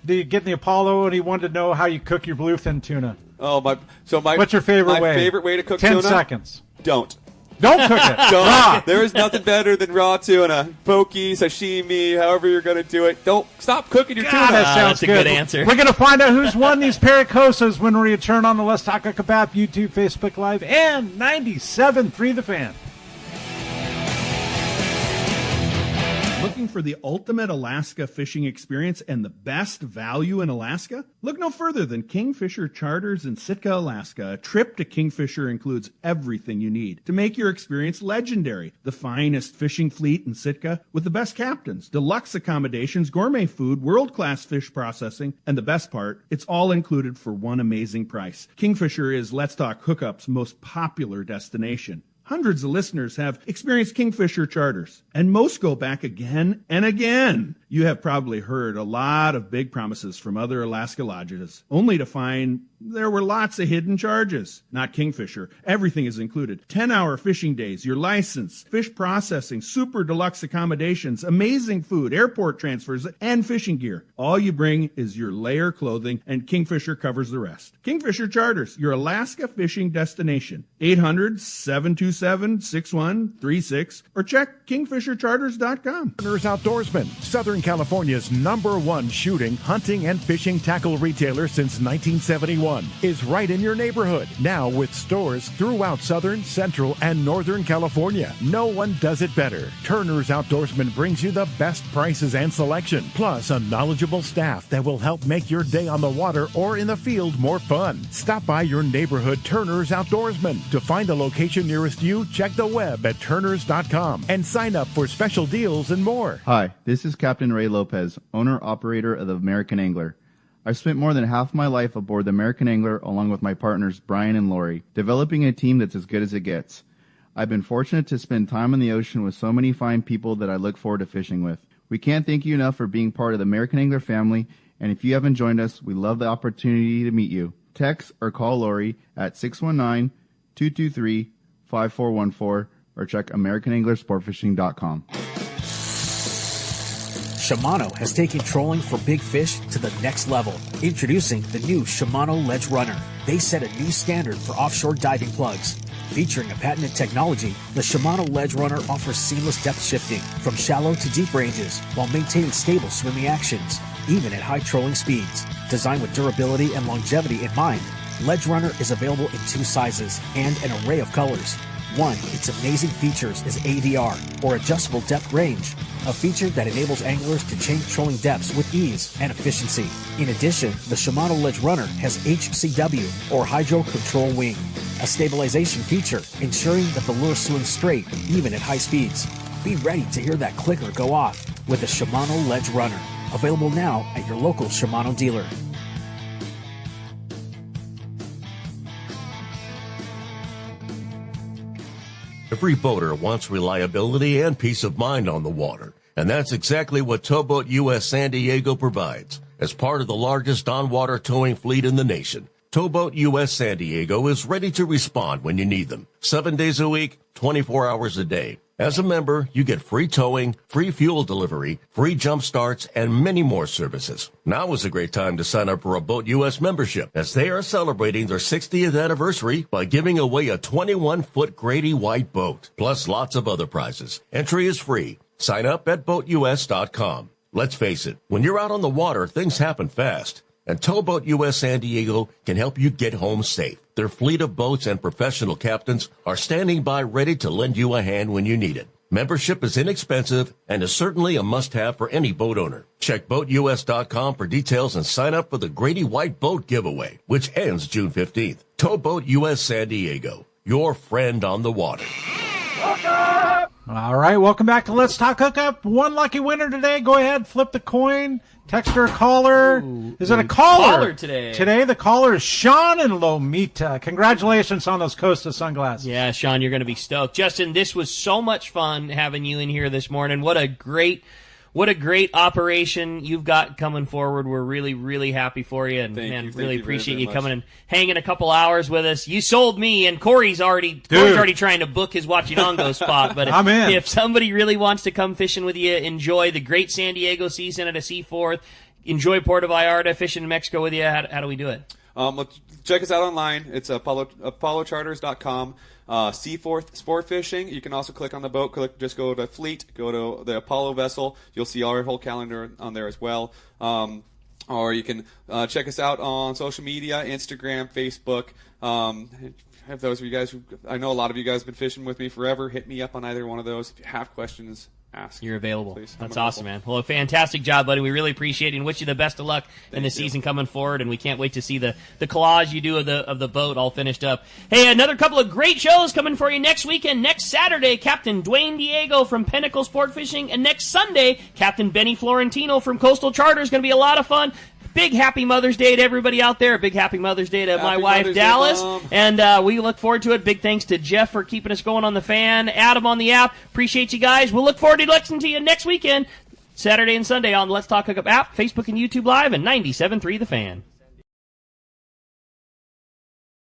to get in the Apollo, and he wanted to know how you cook your bluefin tuna. Oh, What's your favorite way? My favorite way to cook 10 tuna? 10 seconds. Don't cook it. Raw. There is nothing better than raw tuna. Poke, sashimi, however you're going to do it. Don't stop cooking your tuna. That sounds that's a good answer. We're going to find out who's won these Paracosas when we return on the Let's Talk Kebab YouTube, Facebook Live, and 97.3 The Fan. Looking for the ultimate Alaska fishing experience and the best value in Alaska? Look no further than Kingfisher Charters in Sitka, Alaska. A trip to Kingfisher includes everything you need to make your experience legendary. The finest fishing fleet in Sitka with the best captains, deluxe accommodations, gourmet food, world-class fish processing, and the best part, it's all included for one amazing price. Kingfisher is Let's Talk Hookup's most popular destination. Hundreds of listeners have experienced Kingfisher charters, and most go back again and again. You have probably heard a lot of big promises from other Alaska lodges, only to find there were lots of hidden charges. Not Kingfisher. Everything is included. 10-hour fishing days, your license, fish processing, super deluxe accommodations, amazing food, airport transfers, and fishing gear. All you bring is your layer clothing, and Kingfisher covers the rest. Kingfisher Charters, your Alaska fishing destination. 800-727-6136 or check kingfishercharters.com. Turner's Outdoorsman, Southern California's #1 shooting, hunting, and fishing tackle retailer since 1971, is right in your neighborhood. Now with stores throughout Southern, Central, and Northern California. No one does it better. Turner's Outdoorsman brings you the best prices and selection, plus a knowledgeable staff that will help make your day on the water or in the field more fun. Stop by your neighborhood Turner's Outdoorsman. To find a location nearest you, check the web at turners.com and sign up for special deals and more. Hi, this is Captain Ray Lopez, owner-operator of the American Angler. I've spent more than half my life aboard the American Angler along with my partners Brian and Lori, developing a team that's as good as it gets. I've been fortunate to spend time on the ocean with so many fine people that I look forward to fishing with. We can't thank you enough for being part of the American Angler family, and if you haven't joined us, we love the opportunity to meet you. Text or call Lori at 619-223-5414 or check AmericanAnglerSportFishing.com. Shimano has taken trolling for big fish to the next level. Introducing the new Shimano Ledge Runner. They set a new standard for offshore diving plugs. Featuring a patented technology, the Shimano Ledge Runner offers seamless depth shifting from shallow to deep ranges while maintaining stable swimming actions, even at high trolling speeds. Designed with durability and longevity in mind, Ledge Runner is available in 2 sizes and an array of colors. One, its amazing features is ADR, or Adjustable Depth Range, a feature that enables anglers to change trolling depths with ease and efficiency. In addition, the Shimano Ledge Runner has HCW, or Hydro Control Wing, a stabilization feature ensuring that the lure swims straight, even at high speeds. Be ready to hear that clicker go off with the Shimano Ledge Runner. Available now at your local Shimano dealer. Every boater wants reliability and peace of mind on the water, and that's exactly what Towboat US San Diego provides. As part of the largest on-water towing fleet in the nation, Towboat US San Diego is ready to respond when you need them. 7 days a week, 24 hours a day. As a member, you get free towing, free fuel delivery, free jump starts, and many more services. Now is a great time to sign up for a Boat US membership, as they are celebrating their 60th anniversary by giving away a 21-foot Grady white boat, plus lots of other prizes. Entry is free. Sign up at BoatUS.com. Let's face it, when you're out on the water, things happen fast. And Towboat US San Diego can help you get home safe. Their fleet of boats and professional captains are standing by ready to lend you a hand when you need it. Membership is inexpensive and is certainly a must-have for any boat owner. Check BoatUS.com for details and sign up for the Grady White Boat Giveaway, which ends June 15th. Towboat US San Diego, your friend on the water. Hookup! All right, welcome back to Let's Talk Hookup. One lucky winner today. Go ahead, flip the coin. Text or caller. Is it a caller? Caller today. Today, the caller is Sean in Lomita. Congratulations on those Costa sunglasses. Yeah, Sean, you're going to be stoked. Justin, this was so much fun having you in here this morning. What a great operation you've got coming forward. We're really, really happy for you, and Thank really you appreciate very you much. coming and hanging a couple hours with us. You sold me, and Corey's already trying to book his Wachinongo spot. But I'm in. If somebody really wants to come fishing with you, enjoy the great San Diego season at a Seaforth, enjoy Puerto Vallarta, fishing in Mexico with you, how do we do it? Check us out online. It's ApolloCharters.com. Seaforth Sport Fishing. You can also click on the boat. Just go to Fleet. Go to the Apollo vessel. You'll see our whole calendar on there as well. Or you can check us out on social media, Instagram, Facebook. Have those of you guys I know a lot of you guys have been fishing with me forever. Hit me up on either one of those. If you have questions, ask. You're available. Please. That's awesome, man. Well, a fantastic job, buddy. We really appreciate it and wish you the best of luck in the season coming forward. And we can't wait to see the collage you do of the boat all finished up. Hey, another couple of great shows coming for you next weekend. Next Saturday, Captain Dwayne Diego from Pinnacle Sport Fishing, and next Sunday, Captain Benny Florentino from Coastal Charter. Is going to be a lot of fun. Big happy Mother's Day to everybody out there. A big happy Mother's Day to my wife, Mother's Day, Dallas. Mom. And we look forward to it. Big thanks to Jeff for keeping us going on the fan. Adam on the app. Appreciate you guys. We'll look forward to listening to you next weekend, Saturday and Sunday on the Let's Talk Hookup app, Facebook and YouTube Live, and 97.3 The Fan.